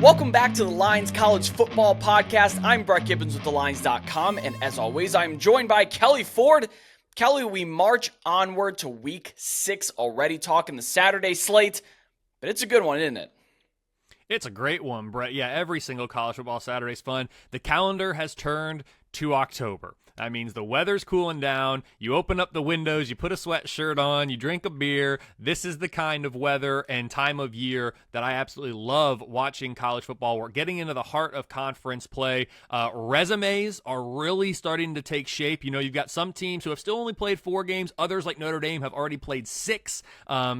Welcome back to the Lines College Football Podcast. I'm Brett Gibbons with TheLines.com, and as always, I'm joined by Kelley Ford. Kelley, we march onward to Week 6 already, talking the Saturday slate, but it's a good one, isn't it? It's a great one, Brett. Yeah, every single college football Saturday's fun. The calendar has turned to October. That means the weather's cooling down. You open up the windows, you put a sweatshirt on, you drink a beer. This is the kind of weather and time of year that I absolutely love watching college football. We're getting into the heart of conference play. Resumes are really starting to take shape. You know, you've got some teams who have still only played 4 games. Others, like Notre Dame, have already played 6.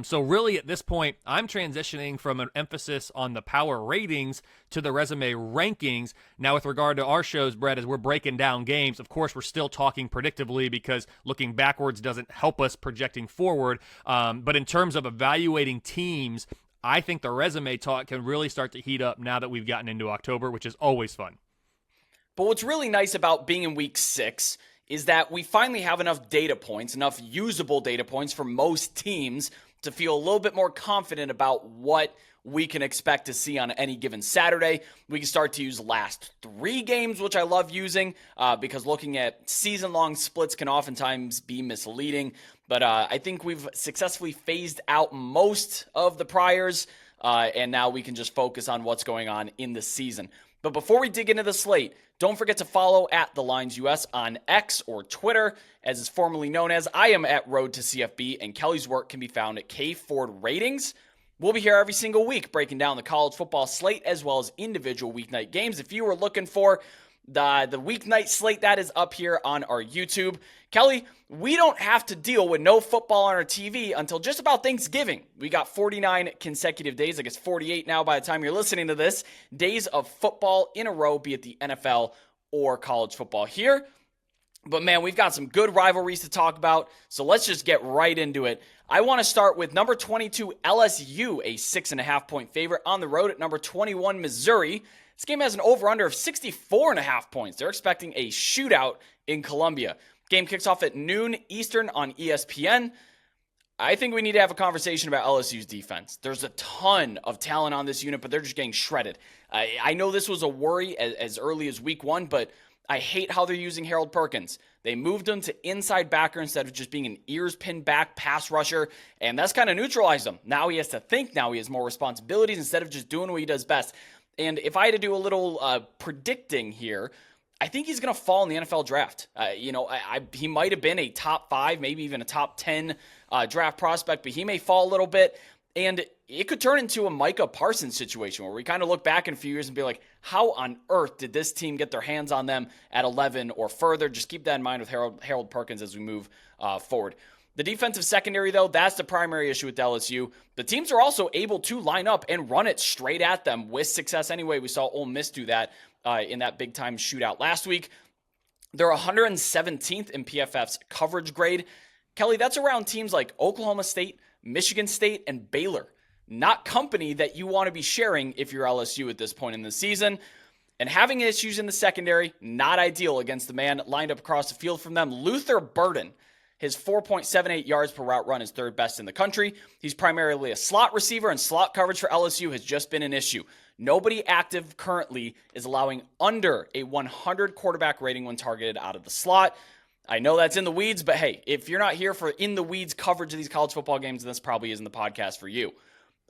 So really, at this point, I'm transitioning from an emphasis on the power ratings to the resume rankings. Now, with regard to our shows, Brett, as we're breaking down games, of course, we're still talking predictively because looking backwards doesn't help us projecting forward. But in terms of evaluating teams, I think the resume talk can really start to heat up now that we've gotten into October, which is always fun. But what's really nice about being in Week 6 is that we finally have enough data points, enough usable data points for most teams to feel a little bit more confident about what we can expect to see on any given Saturday. We can start to use last 3 games, which I love using because looking at season-long splits can oftentimes be misleading. But I think we've successfully phased out most of the priors, and now we can just focus on what's going on in the season. But before we dig into the slate, don't forget to follow at The Lines US on X or Twitter, as it's formerly known as. I am at Road to CFB, and Kelley's work can be found at K Ford Ratings. We'll be here every single week breaking down the college football slate as well as individual weeknight games. If you were looking for the weeknight slate, that is up here on our YouTube. Kelley, we don't have to deal with no football on our TV until just about Thanksgiving. We got 49 consecutive days, I guess 48 now by the time you're listening to this, days of football in a row, be it the NFL or college football here. But man, we've got some good rivalries to talk about, so let's just get right into it. I want to start with number 22, LSU, a 6.5-point favorite on the road at number 21, Missouri. This game has an over-under of 64.5 points. They're expecting a shootout in Columbia. Game kicks off at noon Eastern on ESPN. I think we need to have a conversation about LSU's defense. There's a ton of talent on this unit, but they're just getting shredded. I know this was a worry as early as week 1, but I hate how they're using Harold Perkins. They moved him to inside backer instead of just being an ears pinned back pass rusher, and that's kind of neutralized him. Now he has to think. Now he has more responsibilities instead of just doing what he does best. And if I had to do a little predicting here, I think he's going to fall in the NFL draft. He might have been a top 5, maybe even a top 10 draft prospect, but he may fall a little bit. And it could turn into a Micah Parsons situation where we kind of look back in a few years and be like, how on earth did this team get their hands on them at 11 or further? Just keep that in mind with Harold Perkins as we move forward. The defensive secondary, though, that's the primary issue with LSU. The teams are also able to line up and run it straight at them with success anyway. We saw Ole Miss do that in that big-time shootout last week. They're 117th in PFF's coverage grade. Kelley, that's around teams like Oklahoma State, Michigan State, and Baylor. Not company that you want to be sharing if you're LSU at this point in the season. And having issues in the secondary, not ideal against the man lined up across the field from them, Luther Burden. His 4.78 yards per route run is 3rd best in the country. He's primarily a slot receiver, and slot coverage for LSU has just been an issue. Nobody active currently is allowing under a 100 quarterback rating when targeted out of the slot. I know that's in the weeds, but hey, if you're not here for in the weeds coverage of these college football games, this probably isn't the podcast for you.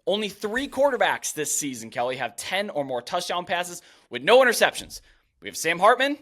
Only 3 quarterbacks this season, Kelley, have 10 or more touchdown passes with no interceptions. We have Sam Hartman,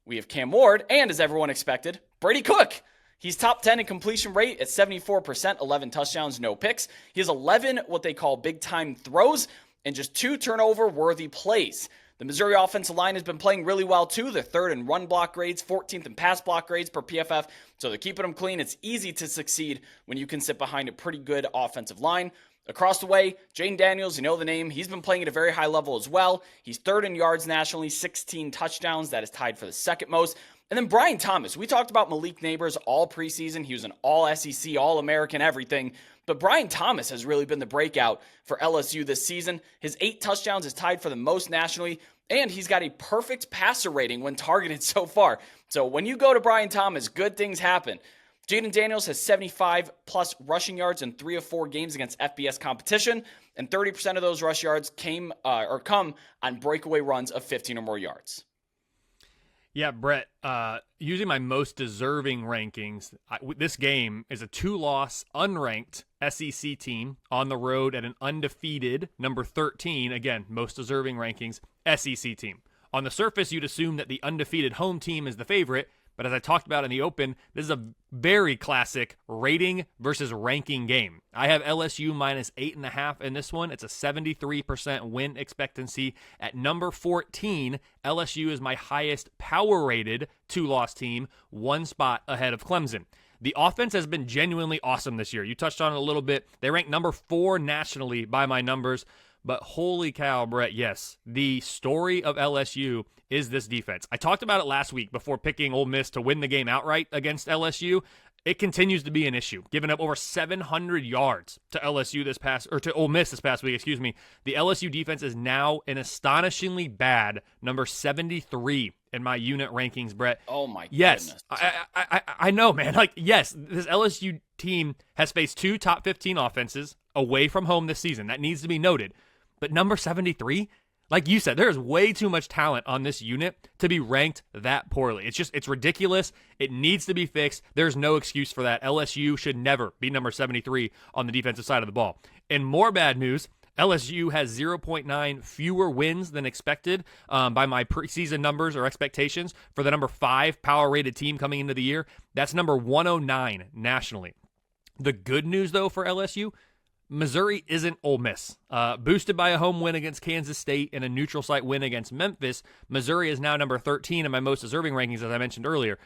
we have Cam Ward, and as everyone expected, Brady Cook. He's top 10 in completion rate at 74%, 11 touchdowns, no picks. He has 11 what they call big-time throws and just 2 turnover-worthy plays. The Missouri offensive line has been playing really well, too. They're 3rd in run block grades, 14th in pass block grades per PFF, so they're keeping them clean. It's easy to succeed when you can sit behind a pretty good offensive line. Across the way, Jayden Daniels, you know the name. He's been playing at a very high level as well. He's 3rd in yards nationally, 16 touchdowns. That is tied for the 2nd most. And then Brian Thomas. We talked about Malik Neighbors all preseason. He was an all-SEC, all-American, everything. But Brian Thomas has really been the breakout for LSU this season. His 8 touchdowns is tied for the most nationally, and he's got a perfect passer rating when targeted so far. So when you go to Brian Thomas, good things happen. Jaden Daniels has 75 plus rushing yards in 3 of 4 games against FBS competition, and 30% of those rush yards come on breakaway runs of 15 or more yards. Yeah, Brett, using my most deserving rankings, this game is a 2-loss, unranked SEC team on the road at an undefeated number 13, again, most deserving rankings, SEC team. On the surface, you'd assume that the undefeated home team is the favorite, but as I talked about in the open, this is a very classic rating versus ranking game. I have LSU minus 8.5 in this one. It's a 73% win expectancy. At number 14, LSU is my highest power-rated 2-loss team, 1 spot ahead of Clemson. The offense has been genuinely awesome this year. You touched on it a little bit. They rank number 4 nationally by my numbers. But holy cow, Brett, yes, the story of LSU is this defense. I talked about it last week before picking Ole Miss to win the game outright against LSU. It continues to be an issue, giving up over 700 yards to to Ole Miss this past week, excuse me. The LSU defense is now an astonishingly bad number 73 in my unit rankings, Brett. Oh my yes, goodness. I know, man. Yes, this LSU team has faced 2 top 15 offenses away from home this season. That needs to be noted. But number 73, like you said, there is way too much talent on this unit to be ranked that poorly. It's ridiculous. It needs to be fixed. There's no excuse for that. LSU should never be number 73 on the defensive side of the ball. And more bad news, LSU has 0.9 fewer wins than expected by my preseason numbers or expectations for the number 5 power-rated team coming into the year. That's number 109 nationally. The good news, though, for LSU, Missouri isn't Ole Miss. Boosted by a home win against Kansas State and a neutral site win against Memphis, Missouri is now number 13 in my most deserving rankings, as I mentioned earlier.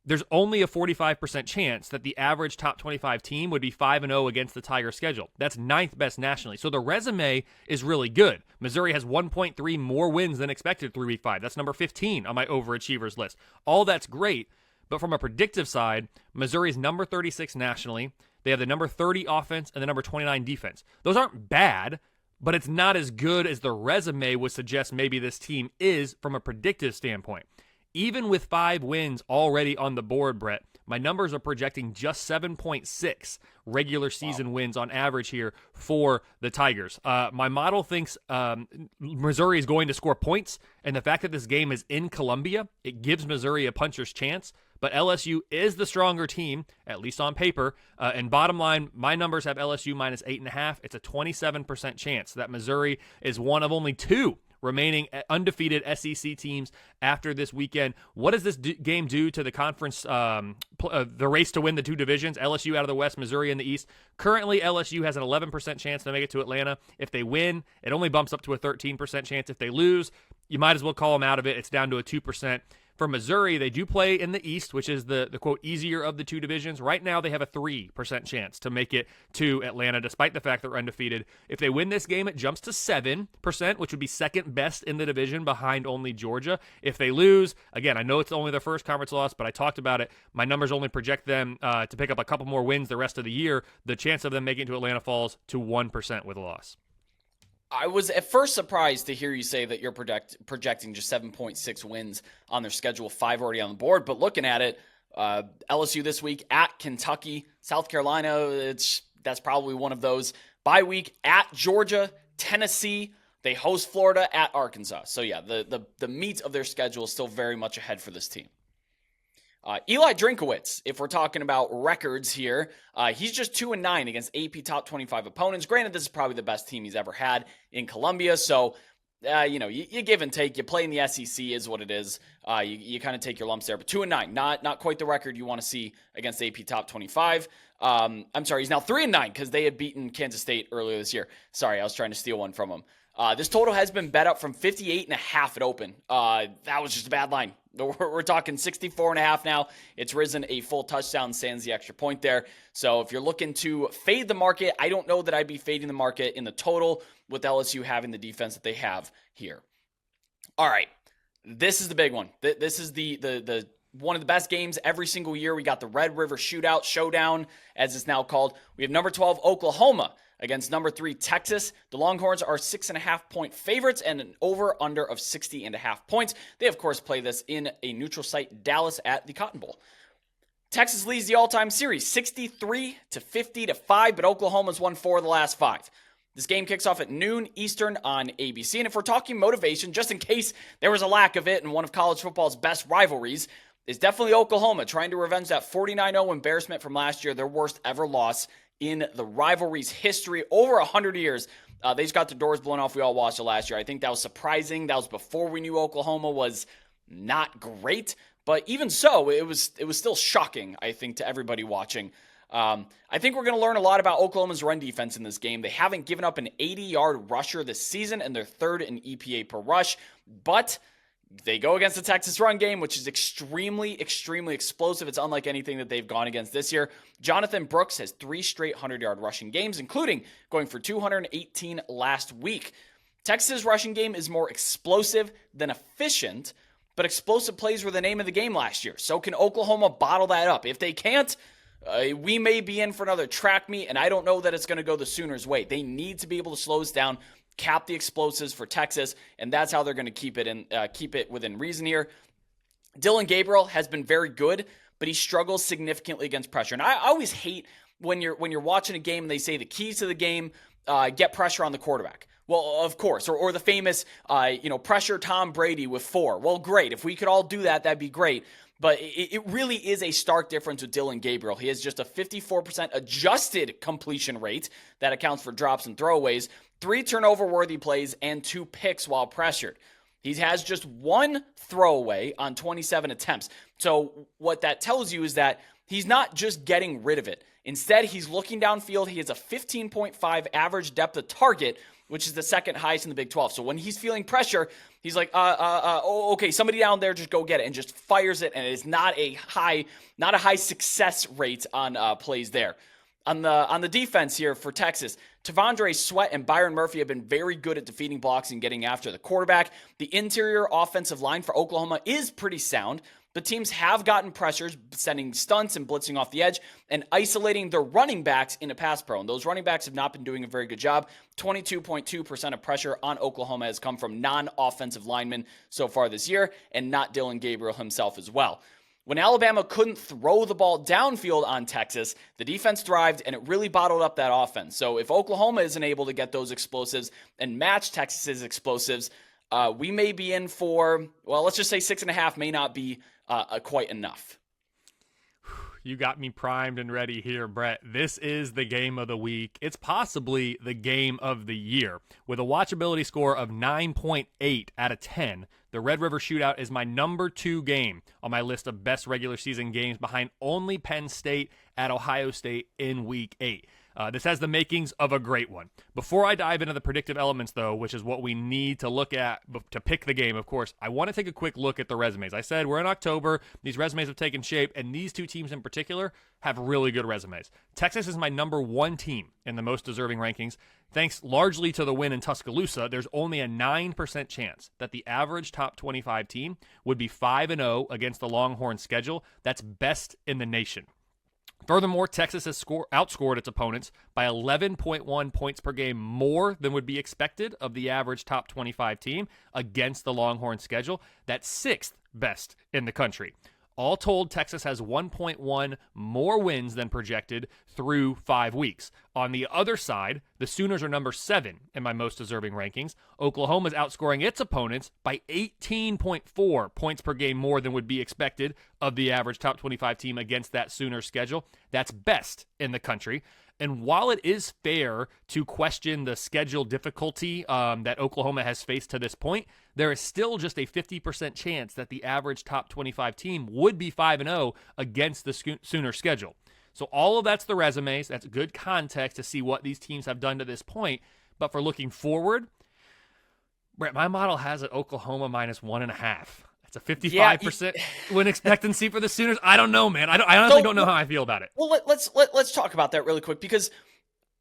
There's only a 45% chance that the average top 25 team would be 5-0 against the Tiger schedule. That's 9th best nationally. So the resume is really good. Missouri has 1.3 more wins than expected through week 5. That's number 15 on my overachievers list. All that's great, but from a predictive side, Missouri's number 36 nationally. They have the number 30 offense and the number 29 defense. Those aren't bad, but it's not as good as the resume would suggest maybe this team is from a predictive standpoint. Even with 5 wins already on the board, Brett, my numbers are projecting just 7.6 regular season wins on average here for the Tigers. My model thinks Missouri is going to score points, and the fact that this game is in Columbia, it gives Missouri a puncher's chance. But LSU is the stronger team, at least on paper. And bottom line, my numbers have LSU minus 8.5. It's a 27% chance that Missouri is one of only 2 remaining undefeated SEC teams after this weekend. What does this game do to the conference, the race to win the 2 divisions? LSU out of the West, Missouri in the East. Currently, LSU has an 11% chance to make it to Atlanta. If they win, it only bumps up to a 13% chance. If they lose, you might as well call them out of it. It's down to a 2%. For Missouri, they do play in the East, which is the quote, easier of the 2 divisions. Right now, they have a 3% chance to make it to Atlanta, despite the fact they're undefeated. If they win this game, it jumps to 7%, which would be second best in the division behind only Georgia. If they lose, again, I know it's only their first conference loss, but I talked about it. My numbers only project them to pick up a couple more wins the rest of the year. The chance of them making it to Atlanta falls to 1% with a loss. I was at first surprised to hear you say that you're projecting just 7.6 wins on their schedule, 5 already on the board. But looking at it, LSU this week at Kentucky, South Carolina, that's probably one of those. Bye week at Georgia, Tennessee. They host Florida at Arkansas. So yeah, the meat of their schedule is still very much ahead for this team. Eli Drinkowitz, if we're talking about records here, he's just 2-9 against AP top 25 opponents. Granted, this is probably the best team he's ever had in Columbia. So, you give and take. You play in the SEC is what it is. You kind of take your lumps there. But 2-9, not quite the record you want to see against AP top 25. I'm sorry, he's now 3-9 because they had beaten Kansas State earlier this year. Sorry, I was trying to steal one from him. This total has been bet up from 58.5 at open. That was just a bad line. We're talking 64.5 now. It's risen a full touchdown, sans the extra point there. So if you're looking to fade the market, I don't know that I'd be fading the market in the total with LSU having the defense that they have here. All right, this is the big one. This is the one of the best games every single year. We got the Red River Showdown, as it's now called. We have number 12 Oklahoma against number 3 Texas. The Longhorns are 6.5-point favorites and an over-under of 60.5 points. They, of course, play this in a neutral site, Dallas, at the Cotton Bowl. Texas leads the all-time series 63-50-5, but Oklahoma's won 4 of the last 5. This game kicks off at noon Eastern on ABC. And if we're talking motivation, just in case there was a lack of it in one of college football's best rivalries, is definitely Oklahoma trying to revenge that 49-0 embarrassment from last year, their worst ever loss in the rivalry's history. Over 100 years, they just got their doors blown off. We all watched it last year. I think that was surprising. That was before we knew Oklahoma was not great. But even so, it was still shocking, I think, to everybody watching. I think we're going to learn a lot about Oklahoma's run defense in this game. They haven't given up an 80-yard rusher this season, and they're third in EPA per rush. But they go against the Texas run game, which is extremely, extremely explosive. It's unlike anything that they've gone against this year. Jonathan Brooks has 3 straight 100-yard rushing games, including going for 218 last week. Texas' rushing game is more explosive than efficient, but explosive plays were the name of the game last year. So can Oklahoma bottle that up? If they can't, we may be in for another track meet, and I don't know that it's going to go the Sooners' way. They need to be able to slow us down, cap the explosives for Texas, and that's how they're going to keep it within reason here. Dillon Gabriel has been very good, but he struggles significantly against pressure. And I always hate when you're watching a game and they say the keys to the game, get pressure on the quarterback. Well, of course, or the famous, pressure Tom Brady with 4. Well, great. If we could all do that, that'd be great. But it really is a stark difference with Dillon Gabriel. He has just a 54% adjusted completion rate that accounts for drops and throwaways, 3 turnover-worthy plays, and 2 picks while pressured. He has just 1 throwaway on 27 attempts. So what that tells you is that he's not just getting rid of it. Instead, he's looking downfield. He has a 15.5 average depth of target, which is the second highest in the Big 12. So when he's feeling pressure, he's like, okay, somebody down there, just go get it, and just fires it, and it is not a high success rate on plays there. On the defense here for Texas, Tavondre Sweat and Byron Murphy have been very good at defeating blocks and getting after the quarterback. The interior offensive line for Oklahoma is pretty sound, but teams have gotten pressures, sending stunts and blitzing off the edge and isolating their running backs in a pass pro. And those running backs have not been doing a very good job. 22.2% of pressure on Oklahoma has come from non-offensive linemen so far this year, and not Dillon Gabriel himself as well. When Alabama couldn't throw the ball downfield on Texas, the defense thrived, and it really bottled up that offense. So if Oklahoma isn't able to get those explosives and match Texas's explosives, we may be in for, well, let's just say 6.5 may not be quite enough. You got me primed and ready here, Brett. This is the game of the week. It's possibly the game of the year. With a watchability score of 9.8 out of 10, the Red River Shootout is my number 2 game on my list of best regular season games, behind only Penn State at Ohio State in Week 8. This has the makings of a great one. Before I dive into the predictive elements, though, which is what we need to look at to pick the game, of course, I want to take a quick look at the resumes. I said we're in October. These resumes have taken shape, and these 2 teams in particular have really good resumes. Texas is my number 1 team in the most deserving rankings. Thanks largely to the win in Tuscaloosa, there's only a 9% chance that the average top 25 team would be 5-0 against the Longhorn schedule. That's best in the nation. Furthermore, Texas has outscored its opponents by 11.1 points per game more than would be expected of the average top 25 team against the Longhorn schedule. That's 6th best in the country. All told, Texas has 1.1 more wins than projected through 5 weeks. On the other side, the Sooners are number 7 in my most deserving rankings. Oklahoma's outscoring its opponents by 18.4 points per game more than would be expected of the average top 25 team against that Sooners schedule. That's best in the country. And while it is fair to question the schedule difficulty that Oklahoma has faced to this point, there is still just a 50% chance that the average top 25 team would be 5-0 against the Sooner schedule. So all of that's the resumes. That's good context to see what these teams have done to this point. But for looking forward, Brett, my model has it Oklahoma minus 1.5. It's a 55% win expectancy for the Sooners. I don't know, man. I honestly don't know how I feel about it. Well, let's talk about that really quick, because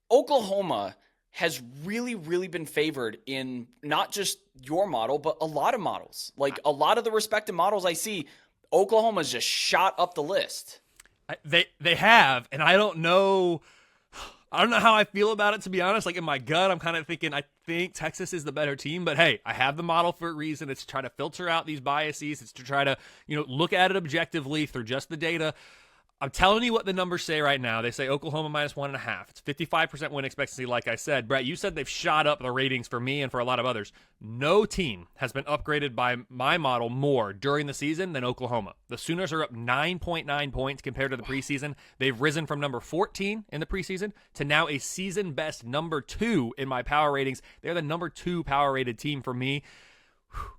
Oklahoma has really, really been favored in not just your model, but a lot of models. Like a lot of the respective models I see, Oklahoma's just shot up the list. They have, and I don't know how I feel about it, to be honest. Like in my gut, I'm kind of thinking I think Texas is the better team, but hey, I have the model for a reason. It's to try to filter out these biases. It's to try to, look at it objectively through just the data. I'm telling you what the numbers say right now. They say Oklahoma -1.5. It's 55% win expectancy, like I said. Brett, you said they've shot up the ratings for me and for a lot of others. No team has been upgraded by my model more during the season than Oklahoma. The Sooners are up 9.9 points compared to the preseason. They've risen from number 14 in the preseason to now a season-best number 2 in my power ratings. They're the number 2 power-rated team for me.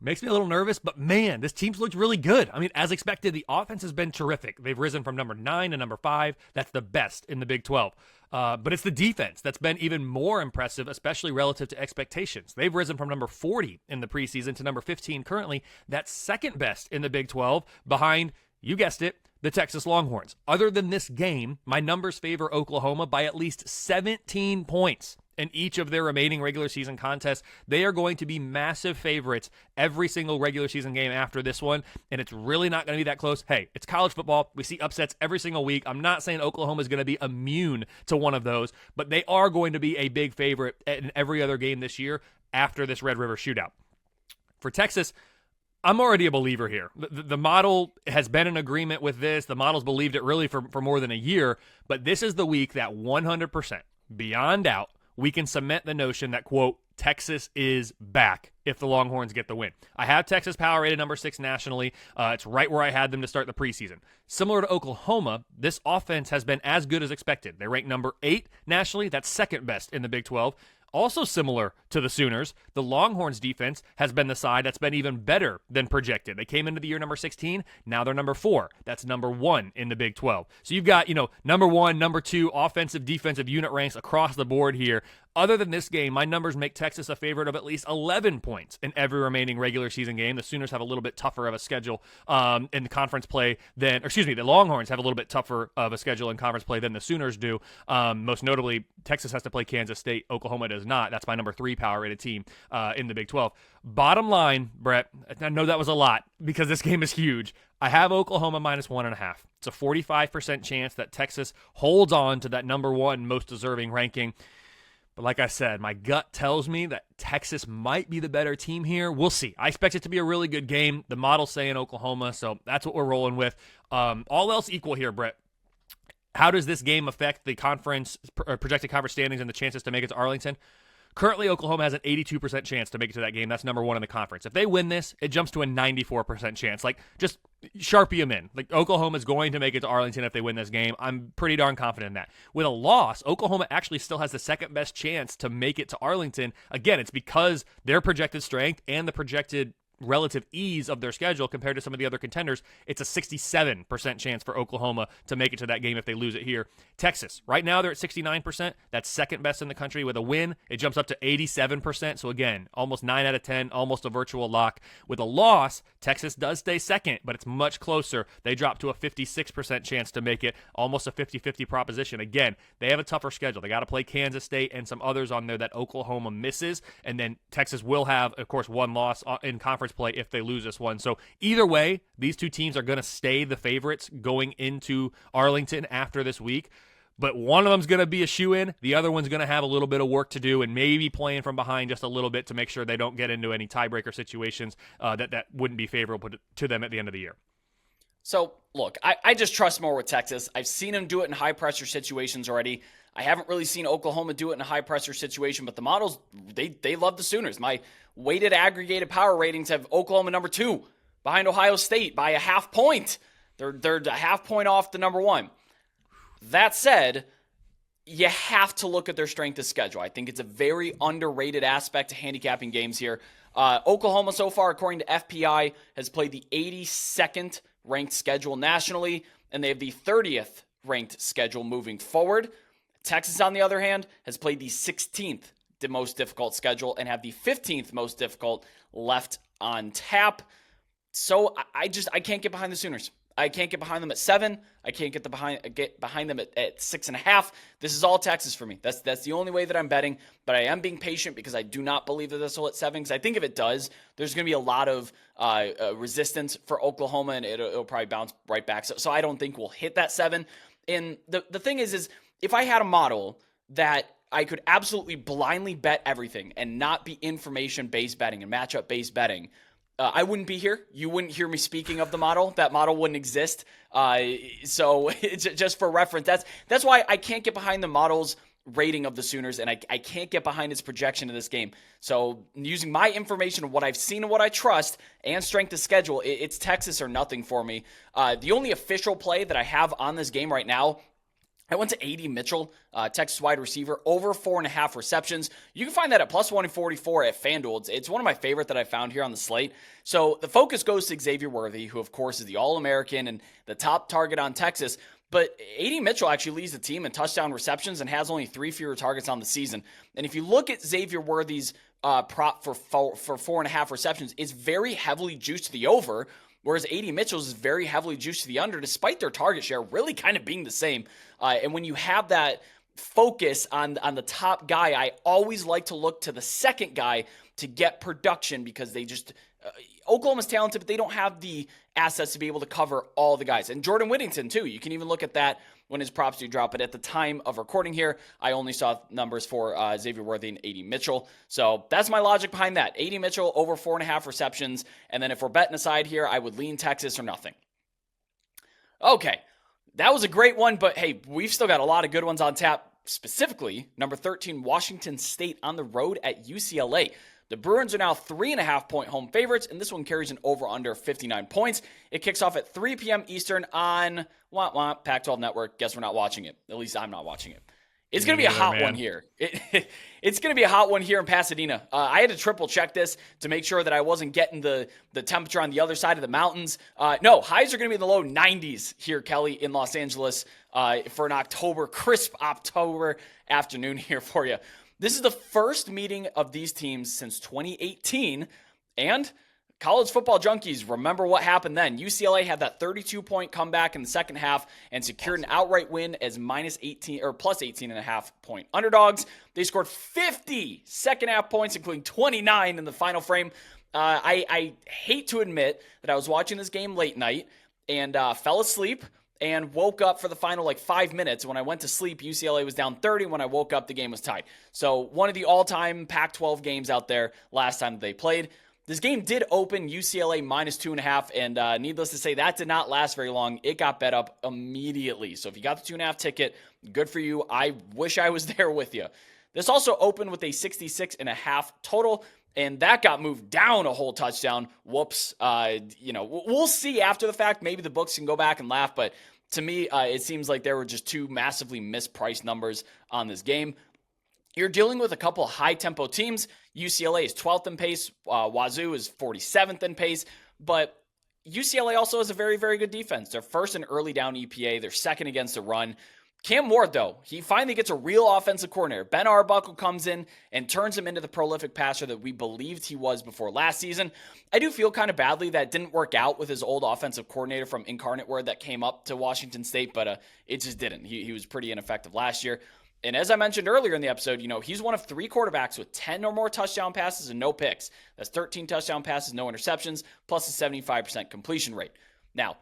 Makes me a little nervous, but man, this team's looked really good. I mean, as expected, the offense has been terrific. They've risen from number 9 to number 5. That's the best in the Big 12. But it's the defense that's been even more impressive, especially relative to expectations. They've risen from number 40 in the preseason to number 15 currently. That's second best in the Big 12 behind, you guessed it, the Texas Longhorns. Other than this game, my numbers favor Oklahoma by at least 17 points. In each of their remaining regular season contests. They are going to be massive favorites every single regular season game after this one, and it's really not going to be that close. Hey, it's college football. We see upsets every single week. I'm not saying Oklahoma is going to be immune to one of those, but they are going to be a big favorite in every other game this year after this Red River shootout. For Texas, I'm already a believer here. The model has been in agreement with this. The model's believed it really for more than a year, but this is the week that 100%, beyond doubt, we can cement the notion that, quote, Texas is back if the Longhorns get the win. I have Texas power rated number 6 nationally. It's right where I had them to start the preseason. Similar to Oklahoma, this offense has been as good as expected. They rank number 8 nationally. That's second best in the Big 12. Also similar to the Sooners, the Longhorns defense has been the side that's been even better than projected. They came into the year number 16. Now they're number 4. That's number 1 in the Big 12. So you've got, number 1, number 2 offensive, defensive unit ranks across the board here. Other than this game, my numbers make Texas a favorite of at least 11 points in every remaining regular season game. The Sooners have a little bit tougher of a schedule in the conference play the Longhorns have a little bit tougher of a schedule in conference play than the Sooners do. Most notably, Texas has to play Kansas State. Oklahoma does not. That's my number 3 power-rated team in the Big 12. Bottom line, Brett, I know that was a lot because this game is huge. I have Oklahoma -1.5. It's a 45% chance that Texas holds on to that number 1 most deserving ranking. But like I said, my gut tells me that Texas might be the better team here. We'll see. I expect it to be a really good game. The model's saying Oklahoma, so that's what we're rolling with. All else equal here, Brett. How does this game affect the projected conference standings and the chances to make it to Arlington? Currently, Oklahoma has an 82% chance to make it to that game. That's number 1 in the conference. If they win this, it jumps to a 94% chance. Just Sharpie them in. Oklahoma's going to make it to Arlington if they win this game. I'm pretty darn confident in that. With a loss, Oklahoma actually still has the second best chance to make it to Arlington. Again, it's because their projected strength and the projected relative ease of their schedule compared to some of the other contenders. It's a 67% chance for Oklahoma to make it to that game if they lose it here. Texas, right now they're at 69%. That's second best in the country. With a win, it jumps up to 87%. So again, almost 9 out of 10, almost a virtual lock. With a loss, Texas does stay second, but it's much closer. They drop to a 56% chance to make it, almost a 50-50 proposition. Again, they have a tougher schedule. They got to play Kansas State and some others on there that Oklahoma misses, and then Texas will have, of course, one loss in conference play if they lose this one. So either way, these two teams are going to stay the favorites going into Arlington after this week. But one of them's going to be a shoe-in. The other one's going to have a little bit of work to do and maybe playing from behind just a little bit to make sure they don't get into any tiebreaker situations that wouldn't be favorable to them at the end of the year. So, look, I just trust more with Texas. I've seen them do it in high-pressure situations already. I haven't really seen Oklahoma do it in a high-pressure situation, but the models, they love the Sooners. My weighted aggregated power ratings have Oklahoma number 2 behind Ohio State by a half point. They're a half point off the number 1. That said, you have to look at their strength of schedule. I think it's a very underrated aspect to handicapping games here. Oklahoma so far, according to FPI, has played the 82nd ranked schedule nationally, and they have the 30th ranked schedule moving forward. Texas, on the other hand, has played the 16th most difficult schedule and have the 15th most difficult left on tap. So I can't get behind the Sooners. I can't get behind them at 7. I can't get behind them at 6.5. This is all Texas for me. That's the only way that I'm betting. But I am being patient because I do not believe that this will hit 7. Because I think if it does, there's going to be a lot of resistance for Oklahoma, and it'll probably bounce right back. So I don't think we'll hit that 7. And the thing is if I had a model that I could absolutely blindly bet everything and not be information-based betting and matchup-based betting, I wouldn't be here. You wouldn't hear me speaking of the model. That model wouldn't exist. So it's just for reference. That's why I can't get behind the model's rating of the Sooners, and I can't get behind its projection of this game. So using my information of what I've seen and what I trust and strength of schedule, it's Texas or nothing for me. The only official play that I have on this game right now, I went to A.D. Mitchell, Texas wide receiver, over 4.5 receptions. You can find that at plus 144 at FanDuel. It's one of my favorite that I found here on the slate. So the focus goes to Xavier Worthy, who of course is the All-American and the top target on Texas. But A.D. Mitchell actually leads the team in touchdown receptions and has only 3 fewer targets on the season. And if you look at Xavier Worthy's prop for 4.5 receptions, it's very heavily juiced to the over, whereas A.D. Mitchell's is very heavily juiced to the under, despite their target share really kind of being the same. And when you have that focus on the top guy, I always like to look to the second guy to get production, because they just Oklahoma's talented, but they don't have the assets to be able to cover all the guys. And Jordan Whittington, too. You can even look at that when his props do drop. But at the time of recording here, I only saw numbers for Xavier Worthy and A.D. Mitchell. So that's my logic behind that. A.D. Mitchell over 4.5 receptions. And then if we're betting aside here, I would lean Texas or nothing. Okay, that was a great one. But hey, we've still got a lot of good ones on tap. Specifically, number 13, Washington State on the road at UCLA. The Bruins are now 3.5-point home favorites, and this one carries an over-under 59 points. It kicks off at 3 p.m. Eastern on Pac-12 Network. Guess we're not watching it. At least I'm not watching it. It's going to be a hot one here. It's going to be a hot one here in Pasadena. I had to triple check this to make sure that I wasn't getting the temperature on the other side of the mountains. No, highs are going to be in the low 90s here, Kelly, in Los Angeles for an crisp October afternoon here for you. This is the first meeting of these teams since 2018, and college football junkies, remember what happened then. UCLA had that 32-point comeback in the second half and secured an outright win as minus 18 or plus 18.5-point underdogs. They scored 50 second-half points, including 29 in the final frame. I hate to admit that I was watching this game late night and fell asleep and woke up for the final 5 minutes. When I went to sleep, UCLA was down 30. When I woke up, the game was tied. So one of the all-time Pac-12 games out there last time that they played. This game did open UCLA minus 2.5, and needless to say, that did not last very long. It got bet up immediately. So if you got the 2.5 ticket, good for you. I wish I was there with you. This also opened with a 66.5 total, and that got moved down a whole touchdown. Whoops. We'll see after the fact. Maybe the books can go back and laugh, but to me, it seems like there were just two massively mispriced numbers on this game. You're dealing with a couple high-tempo teams. UCLA is 12th in pace. Wazoo is 47th in pace. But UCLA also has a very, very good defense. They're first in early down EPA. They're second against the run. Cam Ward, though, he finally gets a real offensive coordinator. Ben Arbuckle comes in and turns him into the prolific passer that we believed he was before last season. I do feel kind of badly that it didn't work out with his old offensive coordinator from Incarnate Word that came up to Washington State, but it just didn't. He was pretty ineffective last year. And as I mentioned earlier in the episode, he's one of 3 quarterbacks with 10 or more touchdown passes and no picks. That's 13 touchdown passes, no interceptions, plus a 75% completion rate. Now,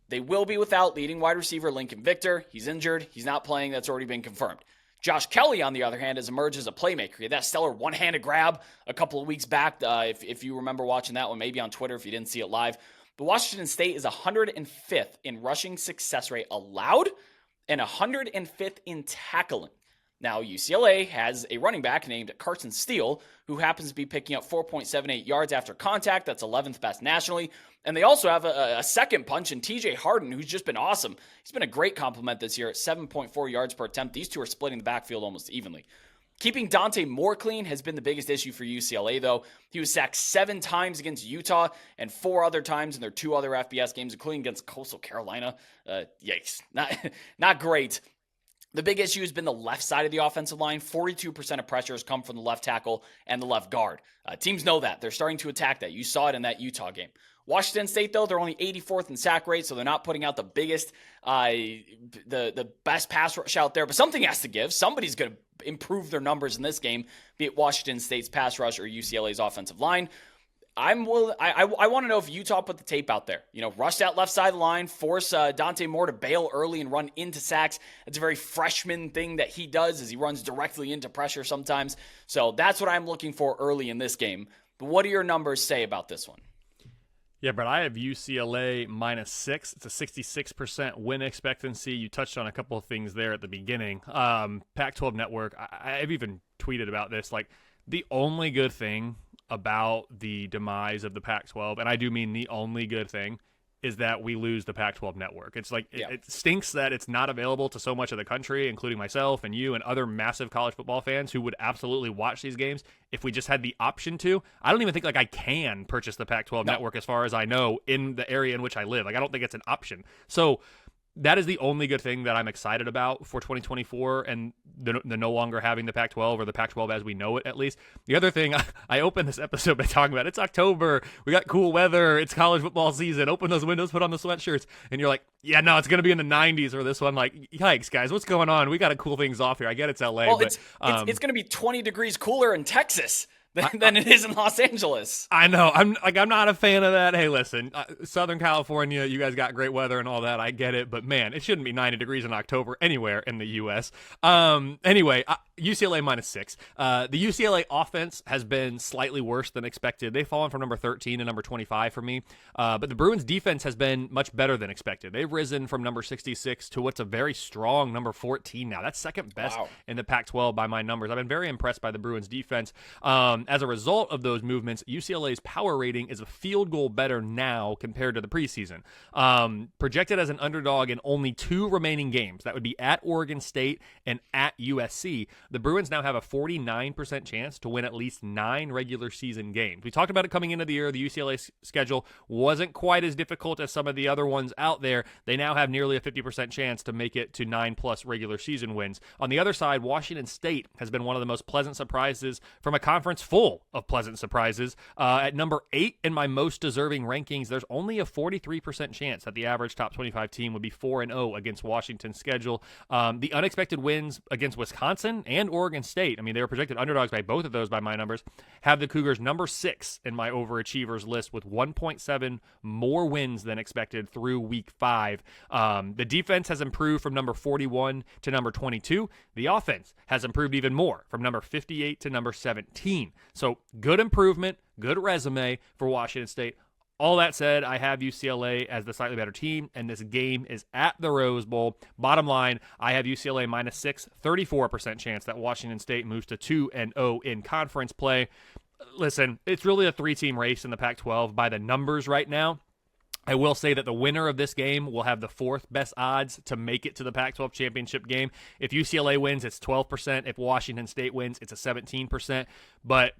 they will be without leading wide receiver Lincoln Victor. He's injured. He's not playing. That's already been confirmed. Josh Kelly, on the other hand, has emerged as a playmaker. He had that stellar one-handed grab a couple of weeks back, if you remember watching that one, maybe on Twitter if you didn't see it live. But Washington State is 105th in rushing success rate allowed and 105th in tackling. Now, UCLA has a running back named Carson Steele, who happens to be picking up 4.78 yards after contact. That's 11th best nationally. And they also have a second punch in TJ Harden, who's just been awesome. He's been a great compliment this year at 7.4 yards per attempt. These two are splitting the backfield almost evenly. Keeping Dante Moore clean has been the biggest issue for UCLA, though. He was sacked 7 times against Utah and 4 other times in their 2 other FBS games, including against Coastal Carolina. Yikes. Not great. The big issue has been the left side of the offensive line. 42% of pressures come from the left tackle and the left guard. Teams know that. They're starting to attack that. You saw it in that Utah game. Washington State, though, they're only 84th in sack rate, so they're not putting out the biggest, the best pass rush out there. But something has to give. Somebody's going to improve their numbers in this game, be it Washington State's pass rush or UCLA's offensive line. I want to know if Utah put the tape out there. Rush that left side of the line, force Dante Moore to bail early and run into sacks. It's a very freshman thing that he does, is he runs directly into pressure sometimes. So that's what I'm looking for early in this game. But what do your numbers say about this one? Yeah, but I have UCLA -6. It's a 66% win expectancy. You touched on a couple of things there at the beginning. Pac-12 Network, I've even tweeted about this. Like, the only good thing about the demise of the Pac-12, and I do mean the only good thing, is that we lose the Pac-12 Network. It's like, it stinks that it's not available to so much of the country, including myself and you and other massive college football fans who would absolutely watch these games if we just had the option to. I don't even think like I can purchase the Pac-12 Network as far as I know in the area in which I live. Like, I don't think it's an option. So that is the only good thing that I'm excited about for 2024 and the no longer having the Pac-12 or the Pac-12 as we know it, at least. The other thing, I opened this episode by talking about, it's October, we got cool weather, it's college football season, open those windows, put on the sweatshirts, and you're like, yeah, no, it's going to be in the 90s or this one. Like, yikes, guys, what's going on? We got to cool things off here. I get it's LA, well, but it's going to be 20 degrees cooler in Texas than it is in Los Angeles. I know. I'm not a fan of that. Hey, listen, Southern California, you guys got great weather and all that. I get it, but man, it shouldn't be 90 degrees in October anywhere in the U.S. Anyway, UCLA -6. The UCLA offense has been slightly worse than expected. They've fallen from number 13 to number 25 for me. But the Bruins defense has been much better than expected. They've risen from number 66 to what's a very strong number 14 now. That's second best in the Pac-12 by my numbers. I've been very impressed by the Bruins defense. As a result of those movements, UCLA's power rating is a field goal better now compared to the preseason. Projected as an underdog in only 2 remaining games. That would be at Oregon State and at USC. The Bruins now have a 49% chance to win at least 9 regular season games. We talked about it coming into the year. The UCLA schedule wasn't quite as difficult as some of the other ones out there. They now have nearly a 50% chance to make it to 9+ regular season wins. On the other side, Washington State has been one of the most pleasant surprises from a conference full of pleasant surprises. At number 8 in my most deserving rankings, there's only a 43% chance that the average top 25 team would be 4-0 against Washington's schedule. The unexpected wins against Wisconsin and Oregon State, I mean, they were projected underdogs by both of those by my numbers, have the Cougars number 6 in my overachievers list with 1.7 more wins than expected through week 5. The defense has improved from number 41 to number 22. The offense has improved even more from number 58 to number 17. So good improvement, good resume for Washington State. All that said, I have UCLA as the slightly better team, and this game is at the Rose Bowl. Bottom line, I have UCLA -6, 34% chance that Washington State moves to 2-0 in conference play. Listen, it's really a 3-team race in the Pac-12 by the numbers right now. I will say that the winner of this game will have the 4th best odds to make it to the Pac-12 championship game. If UCLA wins, it's 12%. If Washington State wins, it's a 17%. But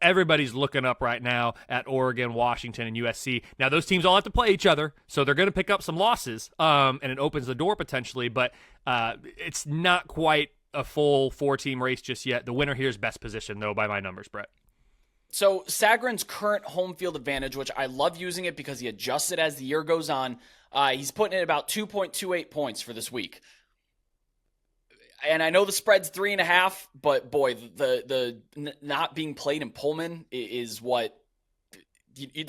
everybody's looking up right now at Oregon, Washington, and USC. Now, those teams all have to play each other, so they're going to pick up some losses, and it opens the door potentially, but it's not quite a full 4-team race just yet. The winner here is best position, though, by my numbers, Brett. So Sagarin's current home field advantage, which I love using it because he adjusts it as the year goes on, he's putting in about 2.28 points for this week. And I know the spread's 3.5, but boy, the not being played in Pullman is what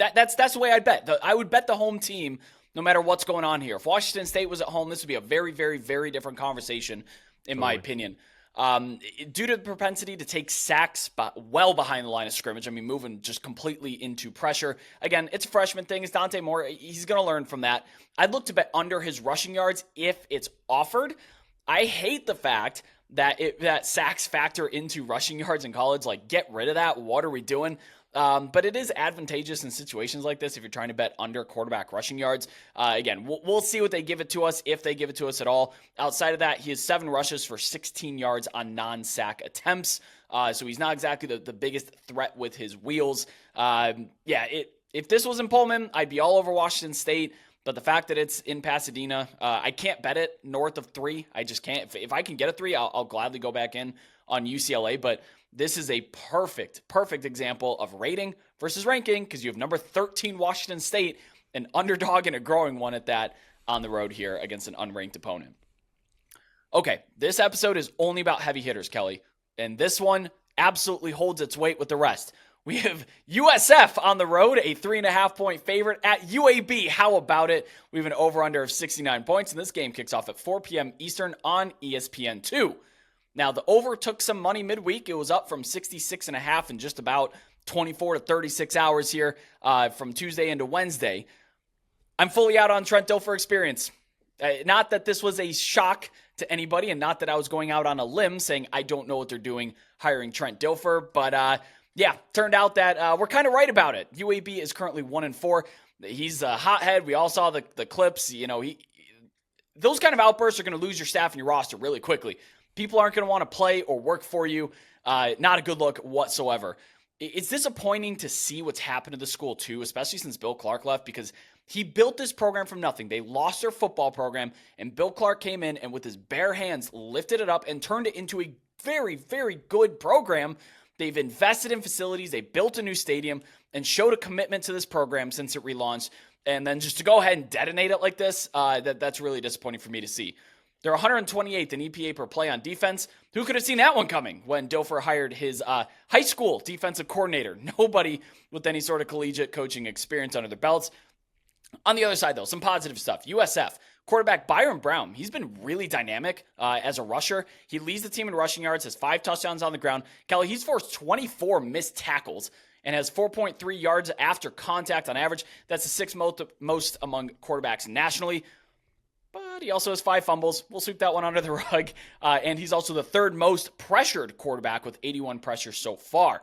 that's the way I'd bet. I would bet the home team no matter what's going on here. If Washington State was at home, this would be a very, very, very different conversation, in my opinion. Due to the propensity to take sacks well behind the line of scrimmage, I mean, moving just completely into pressure. Again, it's a freshman thing. It's Dante Moore. He's going to learn from that. I'd look to bet under his rushing yards if it's offered. I hate the fact that sacks factor into rushing yards in college. Like, get rid of that. What are we doing? But it is advantageous in situations like this if you're trying to bet under quarterback rushing yards. Again, we'll see what they give it to us, if they give it to us at all. Outside of that, he has 7 rushes for 16 yards on non-sack attempts. So he's not exactly the biggest threat with his wheels. If this was in Pullman, I'd be all over Washington State. But the fact that it's in Pasadena, I can't bet it north of 3. I just can't. If I can get a 3, I'll gladly go back in on UCLA. But this is a perfect example of rating versus ranking, because you have number 13 Washington State, an underdog and a growing one at that, on the road here against an unranked opponent. Okay, this episode is only about heavy hitters, Kelly. And this one absolutely holds its weight with the rest. We have USF on the road, a 3.5-point favorite at UAB. How about it? We have an over-under of 69 points, and this game kicks off at 4 p.m. Eastern on ESPN2. Now, the over took some money midweek. It was up from 66.5 in just about 24 to 36 hours here from Tuesday into Wednesday. I'm fully out on Trent Dilfer experience. Not that this was a shock to anybody, and not that I was going out on a limb saying I don't know what they're doing hiring Trent Dilfer, but yeah, turned out that we're kind of right about it. UAB is currently 1-4. He's a hothead. We all saw the clips. You know, those kind of outbursts are going to lose your staff and your roster really quickly. People aren't going to want to play or work for you. Not a good look whatsoever. It's disappointing to see what's happened to the school too, especially since Bill Clark left, because he built this program from nothing. They lost their football program, and Bill Clark came in and with his bare hands lifted it up and turned it into a very, very good program. They've invested in facilities. They built a new stadium and showed a commitment to this program since it relaunched. And then just to go ahead and detonate it like this, that's really disappointing for me to see. They're 128th in EPA per play on defense. Who could have seen that one coming when Dilfer hired his high school defensive coordinator? Nobody with any sort of collegiate coaching experience under their belts. On the other side, though, some positive stuff. USF, quarterback Byron Brown, he's been really dynamic as a rusher. He leads the team in rushing yards, has 5 touchdowns on the ground. Kelly, he's forced 24 missed tackles and has 4.3 yards after contact on average. That's the 6th most among quarterbacks nationally. But he also has 5 fumbles. We'll sweep that one under the rug. And he's also the 3rd most pressured quarterback with 81 pressures so far.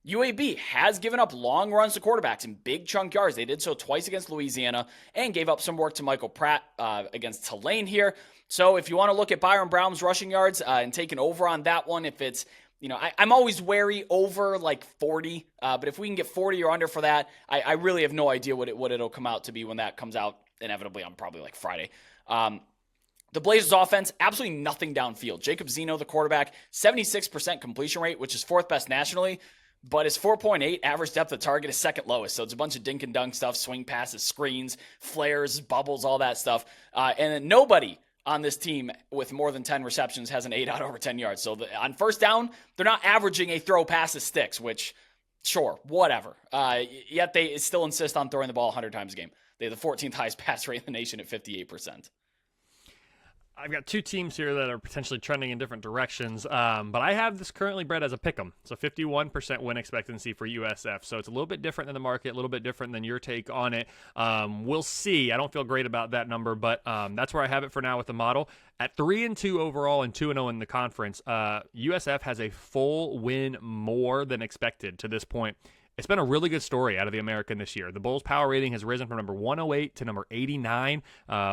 UAB has given up long runs to quarterbacks in big chunk yards. They did so twice against Louisiana and gave up some work to Michael Pratt against Tulane here. So if you want to look at Byron Brown's rushing yards and take an over on that one, if it's, you know, I'm always wary over like 40, but if we can get 40 or under for that, I really have no idea what it'll come out to be when that comes out inevitably on probably like Friday. The Blazers offense, absolutely nothing downfield. Jacob Zeno, the quarterback, 76% completion rate, which is 4th best nationally. But his 4.8 average depth of target is 2nd lowest. So it's a bunch of dink and dunk stuff, swing passes, screens, flares, bubbles, all that stuff. And then nobody on this team with more than 10 receptions has an 8 out over 10 yards. So on first down, they're not averaging a throw past the sticks, which, sure, whatever. Yet they still insist on throwing the ball 100 times a game. They have the 14th highest pass rate in the nation at 58%. I've got 2 teams here that are potentially trending in different directions, but I have this currently bred as a pick'em. So 51% win expectancy for USF. So it's a little bit different than the market, a little bit different than your take on it. We'll see. I don't feel great about that number, but that's where I have it for now with the model. At 3-2 overall and 2-0 in the conference, USF has a full win more than expected to this point. It's been a really good story out of the American this year. The Bulls power rating has risen from number 108 to number 89.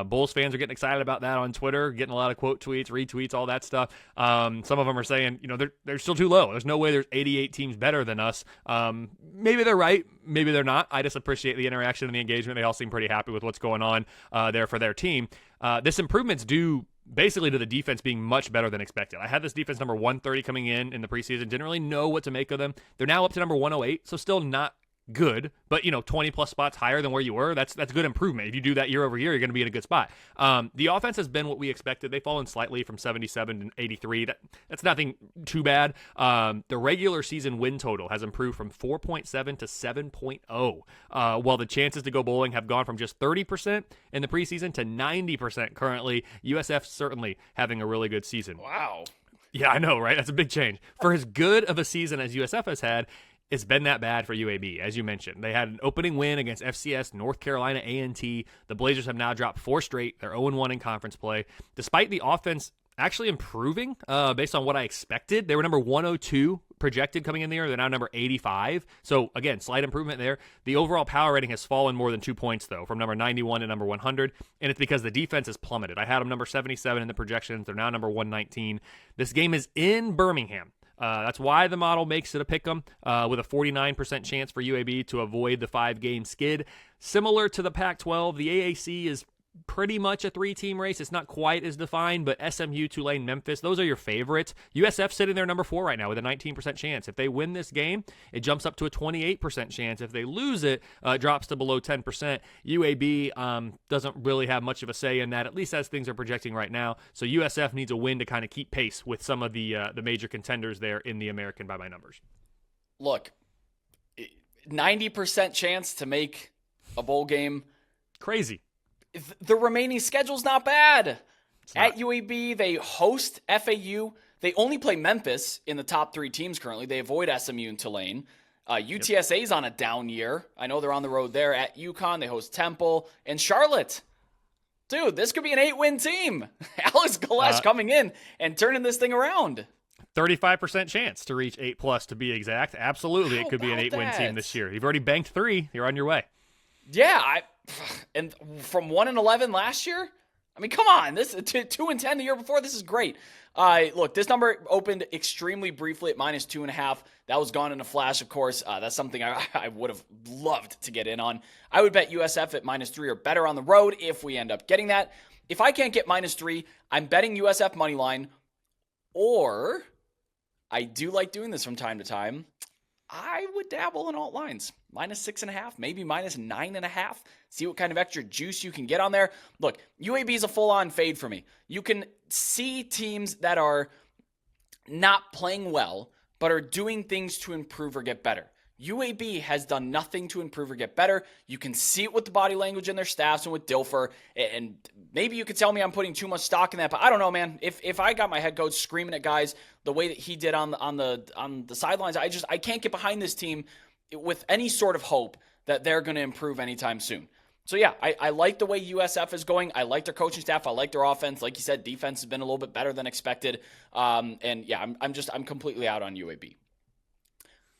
Bulls fans are getting excited about that on Twitter, getting a lot of quote tweets, retweets, all that stuff. Some of them are saying, you know, they're still too low. There's no way there's 88 teams better than us. Maybe they're right. Maybe they're not. I just appreciate the interaction and the engagement. They all seem pretty happy with what's going on there for their team. This improvement's due basically to the defense being much better than expected. I had this defense number 130 coming in the preseason, didn't really know what to make of them. They're now up to number 108, so still not good, but 20 plus spots higher than where you were. That's good improvement. If you do that year over year, you're going to be in a good spot. The offense has been what we expected. They've fallen slightly from 77 to 83. That's nothing too bad. The regular season win total has improved from 4.7 to 7.0, while the chances to go bowling have gone from just 30% in the preseason to 90% currently. USF certainly having a really good season. Wow. Yeah, I know, right? That's a big change. For as good of a season as USF has had, it's been that bad for UAB, as you mentioned. They had an opening win against FCS, North Carolina A&T. The Blazers have now dropped 4 straight. They're 0-1 in conference play. Despite the offense actually improving based on what I expected, they were number 102 projected coming in the year. They're now number 85. So, again, slight improvement there. The overall power rating has fallen more than 2 points, though, from number 91 to number 100, and it's because the defense has plummeted. I had them number 77 in the projections. They're now number 119. This game is in Birmingham. That's why the model makes it a pick 'em with a 49% chance for UAB to avoid the 5-game skid. Similar to the Pac-12, the AAC is pretty much a 3-team race. It's not quite as defined, but SMU, Tulane, Memphis, those are your favorites. USF sitting there number 4 right now with a 19% chance. If they win this game, it jumps up to a 28% chance. If they lose it, it drops to below 10%. UAB doesn't really have much of a say in that, at least as things are projecting right now. So USF needs a win to kind of keep pace with some of the major contenders there in the American by my numbers. Look, 90% chance to make a bowl game. Crazy. The remaining schedule's not bad. At UAB, they host FAU. They only play Memphis in the top 3 teams currently. They avoid SMU and Tulane. UTSA's on a down year. I know they're on the road there at UConn. They host Temple and Charlotte. Dude, this could be an 8-win team. Alex Galesh coming in and turning this thing around. 35% chance to reach 8+ to be exact. Absolutely, it could be an 8-win team this year. You've already banked 3. You're on your way. Yeah, and from 1-11 last year. I mean, come on. This 2-10 the year before. This is great. Look, this number opened extremely briefly at -2.5. That was gone in a flash, of course. That's something I would have loved to get in on. I would bet USF at -3 or better on the road if we end up getting that. If I can't get -3, I'm betting USF money line, or I do like doing this from time to time. I would dabble in alt lines. -6.5, maybe -9.5. See what kind of extra juice you can get on there. Look, UAB is a full-on fade for me. You can see teams that are not playing well, but are doing things to improve or get better. UAB has done nothing to improve or get better. You can see it with the body language in their staffs and with Dilfer. And maybe you could tell me I'm putting too much stock in that, but I don't know, man. If I got my head coach screaming at guys the way that he did on the sidelines, I can't get behind this team with any sort of hope that they're going to improve anytime soon. So yeah, I like the way USF is going. I like their coaching staff. I like their offense. Like you said, defense has been a little bit better than expected. And yeah, I'm completely out on UAB.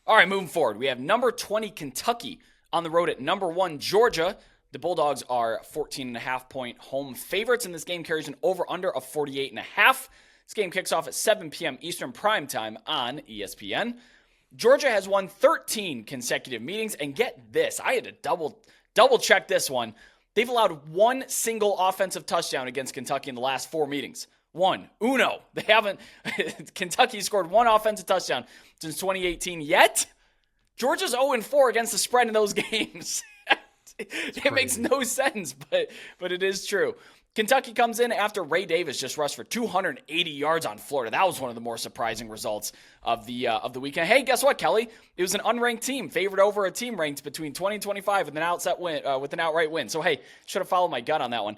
All right, moving forward, we have number 20 Kentucky on the road at number 1 Georgia. The Bulldogs are 14.5-point home favorites, and this game carries an over/under of 48.5. This game kicks off at 7 p.m. Eastern Primetime on ESPN. Georgia has won 13 consecutive meetings, and get this, I had to double check this one. They've allowed one single offensive touchdown against Kentucky in the last 4 meetings. Uno. They haven't. Kentucky scored one offensive touchdown since 2018. Yet, Georgia's 0-4 against the spread in those games. It makes no sense, but it is true. Kentucky comes in after Ray Davis just rushed for 280 yards on Florida. That was one of the more surprising results of the weekend. Hey, guess what, Kelly? It was an unranked team favored over a team ranked between 20 and 25 with an outright win. So hey, should have followed my gut on that one.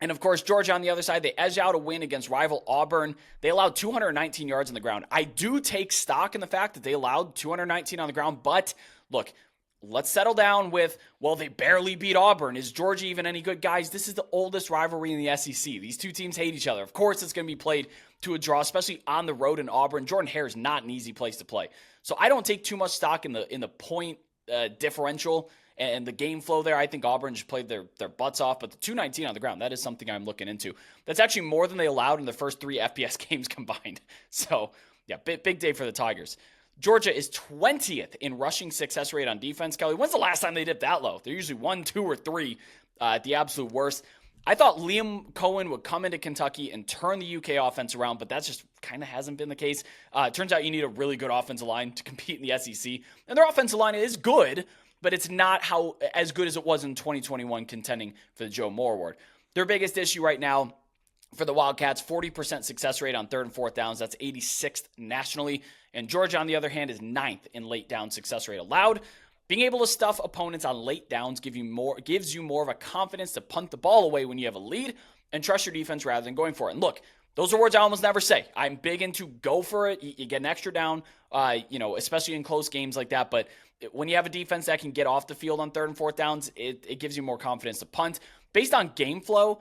And, of course, Georgia on the other side, they edged out a win against rival Auburn. They allowed 219 yards on the ground. I do take stock in the fact that they allowed 219 on the ground. But, look, let's settle down with, well, they barely beat Auburn. Is Georgia even any good? Guys, this is the oldest rivalry in the SEC. These two teams hate each other. Of course, it's going to be played to a draw, especially on the road in Auburn. Jordan-Hare is not an easy place to play. So I don't take too much stock in the point differential and the game flow there. I think Auburn just played their butts off, but the 219 on the ground, that is something I'm looking into. That's actually more than they allowed in the first 3 FBS games combined. So, yeah, big day for the Tigers. Georgia is 20th in rushing success rate on defense. Kelly, when's the last time they dipped that low? They're usually 1, 2, or 3 at the absolute worst. I thought Liam Cohen would come into Kentucky and turn the UK offense around, but that just kind of hasn't been the case. It turns out you need a really good offensive line to compete in the SEC, and their offensive line is good, but it's not as good as it was in 2021 contending for the Joe Moore Award. Their biggest issue right now for the Wildcats, 40% success rate on 3rd and 4th downs. That's 86th nationally. And Georgia, on the other hand, is 9th in late down success rate allowed. Being able to stuff opponents on late downs gives you more of a confidence to punt the ball away when you have a lead and trust your defense rather than going for it. And look, those are words I almost never say. I'm big into go for it. You get an extra down, especially in close games like that. But when you have a defense that can get off the field on 3rd and 4th downs, it gives you more confidence to punt. Based on game flow,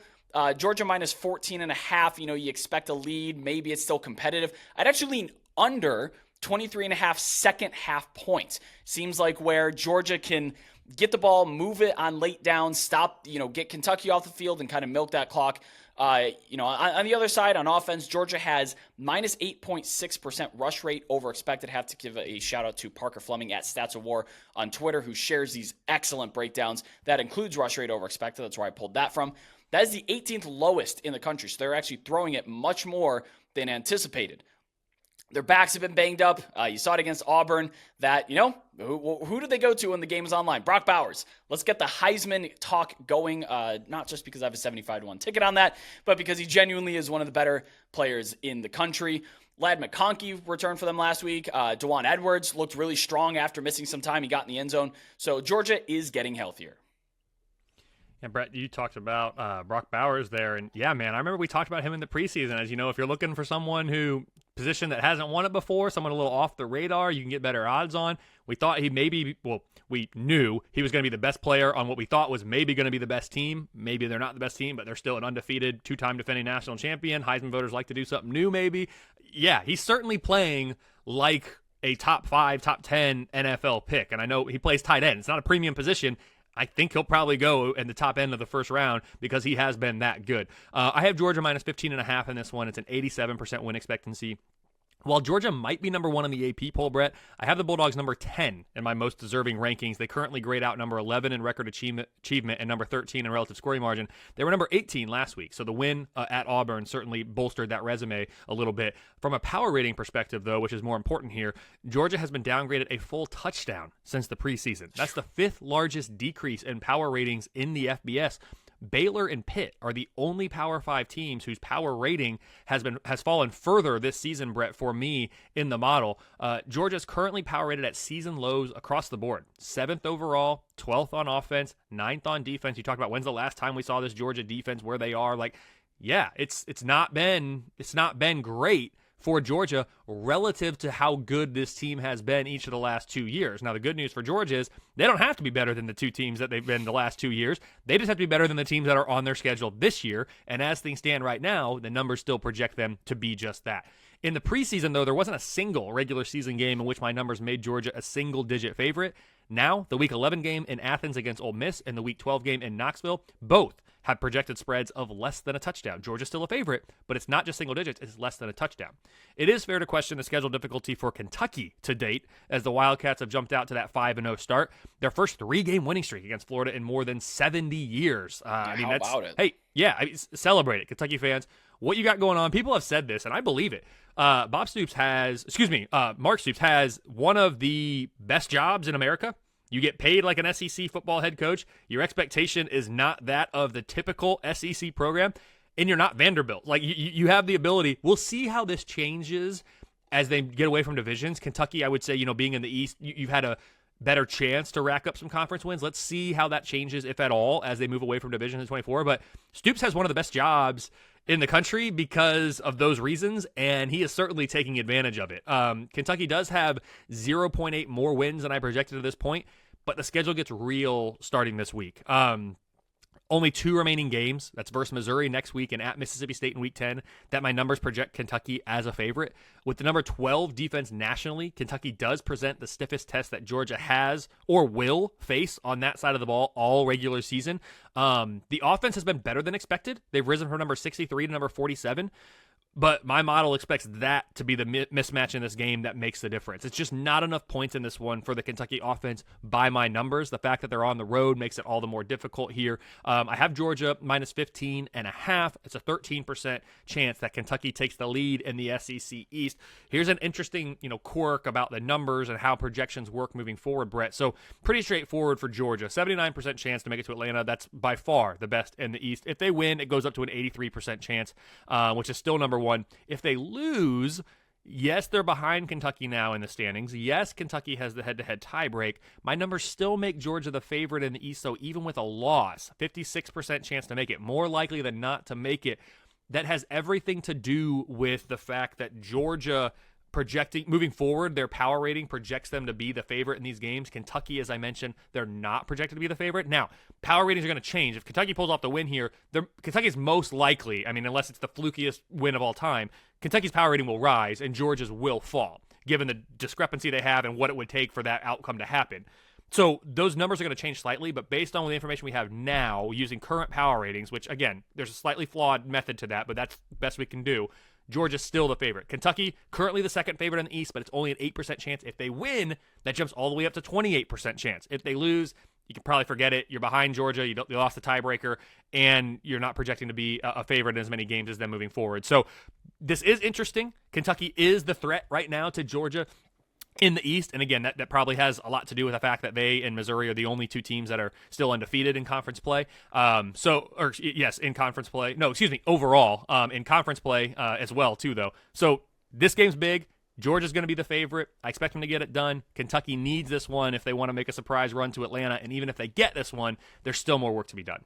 Georgia minus 14.5, you expect a lead. Maybe it's still competitive. I'd actually lean under 23.5 second half points. Seems like where Georgia can get the ball, move it on late downs, stop, get Kentucky off the field and kind of milk that clock. On the other side, on offense, Georgia has minus 8.6% rush rate over expected. Have to give a shout out to Parker Fleming at Stats of War on Twitter, who shares these excellent breakdowns. That includes rush rate over expected. That's where I pulled that from. That is the 18th lowest in the country. So they're actually throwing it much more than anticipated. Their backs have been banged up. You saw it against Auburn that, who did they go to when the game was online? Brock Bowers. Let's get the Heisman talk going, not just because I have a 75-1 ticket on that, but because he genuinely is one of the better players in the country. Ladd McConkey returned for them last week. DeJuan Edwards looked really strong after missing some time. He got in the end zone. So Georgia is getting healthier. And Brett, you talked about Brock Bowers there, and yeah, man, I remember we talked about him in the preseason. As you know, if you're looking for someone who position that hasn't won it before, someone a little off the radar, you can get better odds on. We thought we knew he was going to be the best player on what we thought was maybe going to be the best team. Maybe they're not the best team, but they're still an undefeated, two-time defending national champion. Heisman voters like to do something new, maybe. Yeah, he's certainly playing like a top 5, top 10 NFL pick, and I know he plays tight end. It's not a premium position. I think he'll probably go in the top end of the first round because he has been that good. I have Georgia minus 15.5 in this one. It's an 87% win expectancy. While Georgia might be number 1 in the AP poll, Brett, I have the Bulldogs number 10 in my most deserving rankings. They currently grade out number 11 in record achievement and number 13 in relative scoring margin. They were number 18 last week, so the win at Auburn certainly bolstered that resume a little bit. From a power rating perspective, though, which is more important here, Georgia has been downgraded a full touchdown since the preseason. That's the 5th largest decrease in power ratings in the FBS. Baylor and Pitt are the only Power 5 teams whose power rating has fallen further this season, Brett, for me in the model. Georgia's currently power rated at season lows across the board. 7th overall, 12th on offense, 9th on defense. You talk about when's the last time we saw this Georgia defense where they are. Like, yeah, it's not been great for Georgia relative to how good this team has been each of the last 2 years. Now, the good news for Georgia is they don't have to be better than the 2 teams that they've been the last 2 years. They just have to be better than the teams that are on their schedule this year. And as things stand right now, the numbers still project them to be just that. In the preseason, though, there wasn't a single regular season game in which my numbers made Georgia a single-digit favorite. Now, the Week 11 game in Athens against Ole Miss and the Week 12 game in Knoxville, both have projected spreads of less than a touchdown. Georgia's still a favorite, but it's not just single digits, it's less than a touchdown. It is fair to question the schedule difficulty for Kentucky to date, as the Wildcats have jumped out to that 5-0 start. Their first 3-game winning streak against Florida in more than 70 years. How about it? Hey, yeah, celebrate it, Kentucky fans. What you got going on, people have said this, and I believe it. Mark Stoops has one of the best jobs in America. You get paid like an SEC football head coach. Your expectation is not that of the typical SEC program, and you're not Vanderbilt. Like, you have the ability. We'll see how this changes as they get away from divisions. Kentucky, I would say, being in the East, you've had a better chance to rack up some conference wins. Let's see how that changes, if at all, as they move away from divisions in 24. But Stoops has one of the best jobs in the country because of those reasons, and he is certainly taking advantage of it. Kentucky does have 0.8 more wins than I projected at this point, but the schedule gets real starting this week. Only 2 remaining games. That's versus Missouri next week and at Mississippi State in Week 10 that my numbers project Kentucky as a favorite. With the number 12 defense nationally, Kentucky does present the stiffest test that Georgia has or will face on that side of the ball all regular season. The offense has been better than expected. They've risen from number 63 to number 47. But my model expects that to be the mismatch in this game that makes the difference. It's just not enough points in this one for the Kentucky offense by my numbers. The fact that they're on the road makes it all the more difficult here. I have Georgia minus 15.5. It's a 13% chance that Kentucky takes the lead in the SEC East. Here's an interesting, quirk about the numbers and how projections work moving forward, Brett. So pretty straightforward for Georgia. 79% chance to make it to Atlanta. That's by far the best in the East. If they win, it goes up to an 83% chance, which is still number 1. If they lose, yes, they're behind Kentucky now in the standings. Yes, Kentucky has the head-to-head tiebreak. My numbers still make Georgia the favorite in the East, so even with a loss, 56% chance to make it, more likely than not to make it. That has everything to do with the fact that Georgia projecting moving forward, their power rating projects them to be the favorite in these games. Kentucky, as I mentioned, they're not projected to be the favorite. Now, power ratings are going to change. If Kentucky pulls off the win here, Kentucky's most likely, unless it's the flukiest win of all time, Kentucky's power rating will rise and Georgia's will fall, given the discrepancy they have and what it would take for that outcome to happen. So those numbers are going to change slightly, but based on the information we have now, using current power ratings, which, again, there's a slightly flawed method to that, but that's the best we can do, Georgia's still the favorite. Kentucky, currently the second favorite in the East, but it's only an 8% chance. If they win, that jumps all the way up to 28% chance. If they lose, you can probably forget it. You're behind Georgia. You lost the tiebreaker, and you're not projecting to be a favorite in as many games as them moving forward. So this is interesting. Kentucky is the threat right now to Georgia in the East, and again, that probably has a lot to do with the fact that they and Missouri are the only 2 teams that are still undefeated in conference play. In conference play. No, excuse me, overall, in conference play as well, too, though. So this game's big. Georgia's going to be the favorite. I expect them to get it done. Kentucky needs this one if they want to make a surprise run to Atlanta, and even if they get this one, there's still more work to be done.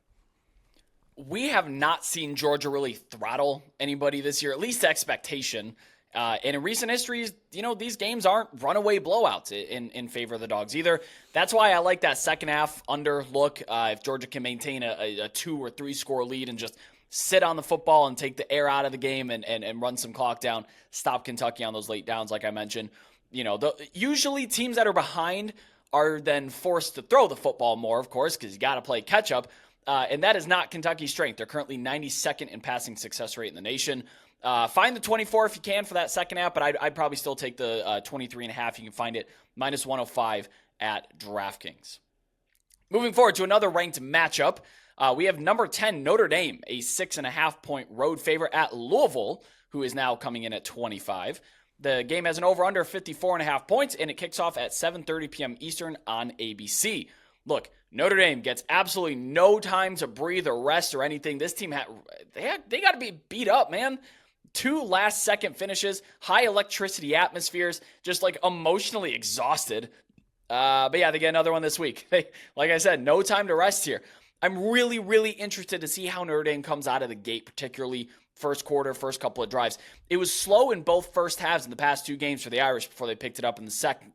We have not seen Georgia really throttle anybody this year, at least expectation. And in recent history, these games aren't runaway blowouts in favor of the Dogs either. That's why I like that second half under look. If Georgia can maintain a 2 or 3 score lead and just sit on the football and take the air out of the game and run some clock down, stop Kentucky on those late downs, like I mentioned. Usually teams that are behind are then forced to throw the football more, of course, because you got to play catch up. And that is not Kentucky's strength. They're currently 92nd in passing success rate in the nation. Find the 24 if you can for that second half, but I'd probably still take the 23.5. You can find it minus 105 at DraftKings. Moving forward to another ranked matchup, we have number 10 Notre Dame, a 6.5-point road favorite at Louisville, who is now coming in at 25. The game has an over-under 54.5 points, and it kicks off at 7:30 p.m. Eastern on ABC. Look, Notre Dame gets absolutely no time to breathe or rest or anything. This team, they got to be beat up, man. 2 last-second finishes, high electricity atmospheres, just like emotionally exhausted. But yeah, they get another one this week. Like I said, no time to rest here. I'm really, really interested to see how Notre Dame comes out of the gate, particularly first quarter, first couple of drives. It was slow in both first halves in the past 2 games for the Irish before they picked it up in the second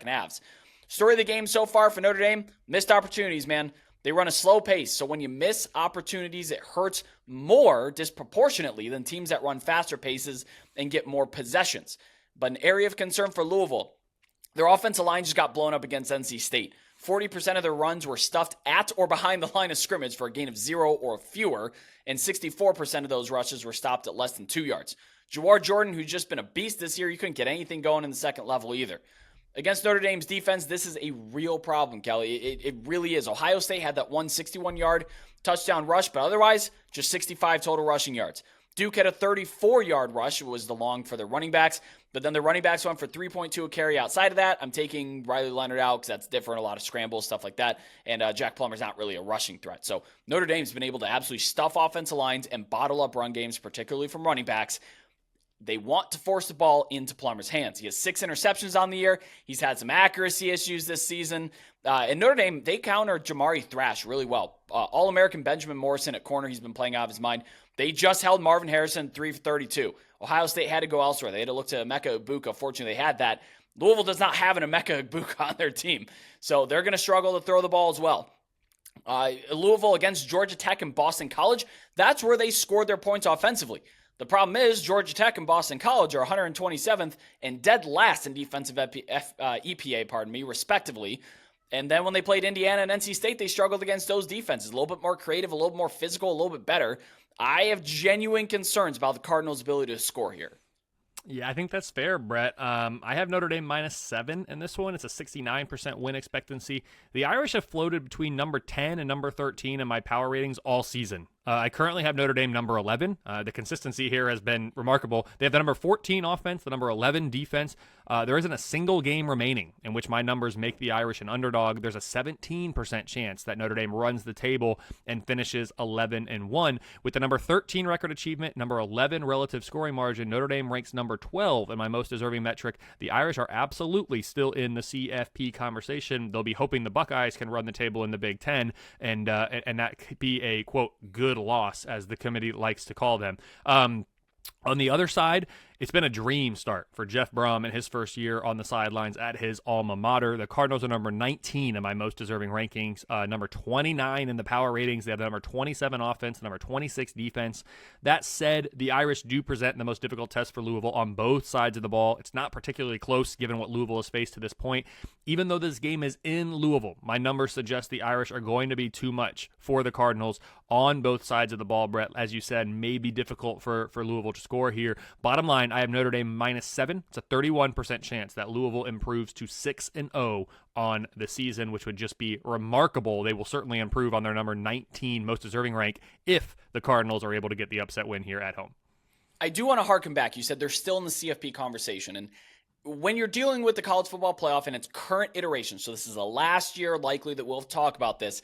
halves. Story of the game so far for Notre Dame, missed opportunities, man. They run a slow pace, so when you miss opportunities, it hurts more disproportionately than teams that run faster paces and get more possessions. But an area of concern for Louisville, their offensive line just got blown up against NC State. 40% of their runs were stuffed at or behind the line of scrimmage for a gain of 0 or fewer, and 64% of those rushes were stopped at less than 2 yards. Jawar Jordan, who's just been a beast this year, you couldn't get anything going in the second level either. Against Notre Dame's defense, this is a real problem, Kelly. It really is. Ohio State had that 161-yard touchdown rush, but otherwise, just 65 total rushing yards. Duke had a 34-yard rush. It was the long for their running backs, but then the running backs went for 3.2 a carry outside of that. I'm taking Riley Leonard out because that's different, a lot of scrambles, stuff like that, and Jack Plummer's not really a rushing threat. So Notre Dame's been able to absolutely stuff offensive lines and bottle up run games, particularly from running backs. They want to force the ball into Plummer's hands. He has 6 interceptions on the year. He's had some accuracy issues this season. And Notre Dame, they counter Jamari Thrash really well. All-American Benjamin Morrison at corner, he's been playing out of his mind. They just held Marvin Harrison 3 for 32. Ohio State had to go elsewhere. They had to look to Emeka Egbuka. Fortunately, they had that. Louisville does not have an Emeka Egbuka on their team. So they're going to struggle to throw the ball as well. Louisville against Georgia Tech and Boston College, that's where they scored their points offensively. The problem is Georgia Tech and Boston College are 127th and dead last in defensive EPA, respectively. And then when they played Indiana and NC State, they struggled against those defenses. A little bit more creative, a little more physical, a little bit better. I have genuine concerns about the Cardinals' ability to score here. Yeah, I think that's fair, Brett. I have Notre Dame -7 in this one. It's a 69% win expectancy. The Irish have floated between number 10 and number 13 in my power ratings all season. I currently have Notre Dame number 11. The consistency here has been remarkable. They have the number 14 offense, the number 11 defense. There isn't a single game remaining in which my numbers make the Irish an underdog. There's a 17% chance that Notre Dame runs the table and finishes 11-1. With the number 13 record achievement, number 11 relative scoring margin, Notre Dame ranks number 12 in my most deserving metric. The Irish are absolutely still in the CFP conversation. They'll be hoping the Buckeyes can run the table in the Big Ten, and that could be a, quote, good loss, as the committee likes to call them. On the other side, it's been a dream start for Jeff Brom in his first year on the sidelines at his alma mater. The Cardinals are number 19 in my most deserving rankings, number 29 in the power ratings. They have the number 27 offense, number 26 defense. That said, the Irish do present the most difficult test for Louisville on both sides of the ball. It's not particularly close given what Louisville has faced to this point. Even though this game is in Louisville, my numbers suggest the Irish are going to be too much for the Cardinals on both sides of the ball. Brett, as you said, may be difficult for Louisville to score here. Bottom line, I have Notre Dame -7. It's a 31% chance that Louisville improves to 6-0 on the season, which would just be remarkable. They will certainly improve on their number 19 most deserving rank if the Cardinals are able to get the upset win here at home. I do want to harken back. You said they're still in the CFP conversation, and when you're dealing with the college football playoff in its current iteration, so this is the last year likely that we'll talk about this,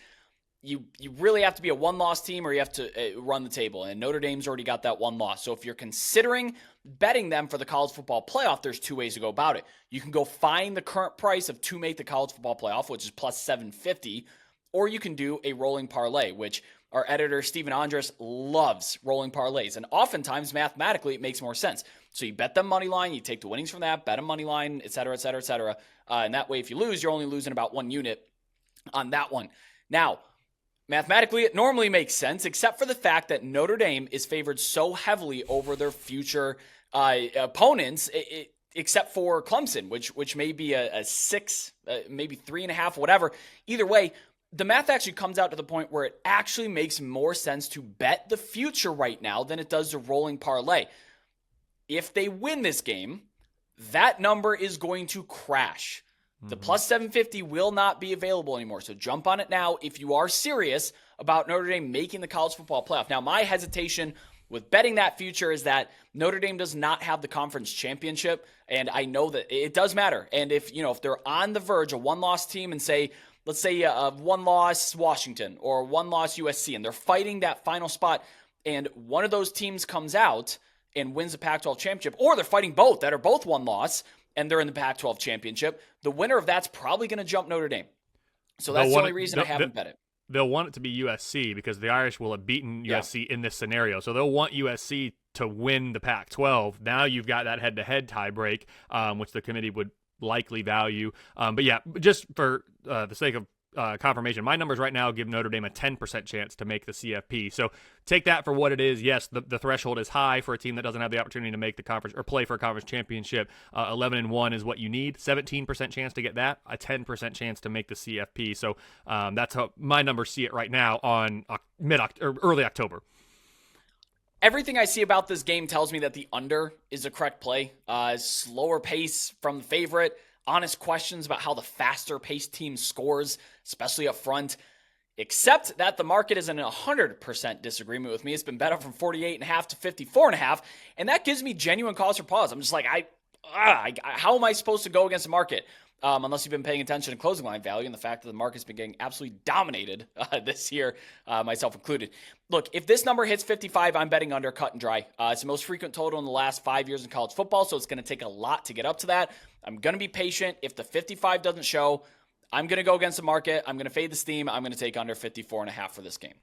you really have to be a one-loss team or you have to run the table. And Notre Dame's already got that one loss. So if you're considering betting them for the college football playoff, there's 2 ways to go about it. You can go find the current price to make the college football playoff, which is plus 750, or you can do a rolling parlay, which our editor, Steven Andres, loves rolling parlays. And oftentimes, mathematically, it makes more sense. So you bet them money line, you take the winnings from that, bet them money line, et cetera, et cetera, et cetera. And that way, if you lose, you're only losing about 1 unit on that one. Now, mathematically, it normally makes sense, except for the fact that Notre Dame is favored so heavily over their future opponents, except for Clemson, which may be a 6, maybe 3.5, whatever. Either way, the math actually comes out to the point where it actually makes more sense to bet the future right now than it does the rolling parlay. If they win this game, that number is going to crash. The plus 750 will not be available anymore. So jump on it now if you are serious about Notre Dame making the college football playoff. Now, my hesitation with betting that future is that Notre Dame does not have the conference championship. And I know that it does matter. And if they're on the verge, a one-loss team, and let's say a one-loss Washington or one-loss USC, and they're fighting that final spot, and one of those teams comes out and wins the Pac-12 championship, or they're fighting both that are both one-loss, and they're in the Pac-12 championship, the winner of that's probably going to jump Notre Dame. So that's the only reason I haven't bet it. They'll want it to be USC because the Irish will have beaten USC in this scenario. So they'll want USC to win the Pac-12. Now you've got that head-to-head tiebreak, which the committee would likely value. But yeah, just for the sake of confirmation, my numbers right now give Notre Dame a 10% chance to make the CFP. So take that for what it is. Yes, the threshold is high for a team that doesn't have the opportunity to make the conference or play for a conference championship. 11-1 is what you need. 17% chance to get that. A 10% chance to make the CFP. So that's how my numbers see it right now on early October. Everything I see about this game tells me that the under is a correct play. Slower pace from the favorite. Honest questions about how the faster-paced team scores, especially up front, except that the market is in 100% disagreement with me. It's been bet up from 48.5 to 54.5, and that gives me genuine cause for pause. I'm just like, how am I supposed to go against the market? Unless you've been paying attention to closing line value and the fact that the market's been getting absolutely dominated this year, myself included. Look, if this number hits 55, I'm betting under, cut and dry. It's the most frequent total in the last 5 years in college football, so it's going to take a lot to get up to that. I'm going to be patient. If the 55 doesn't show, I'm going to go against the market. I'm going to fade the steam. I'm going to take under 54.5 for this game.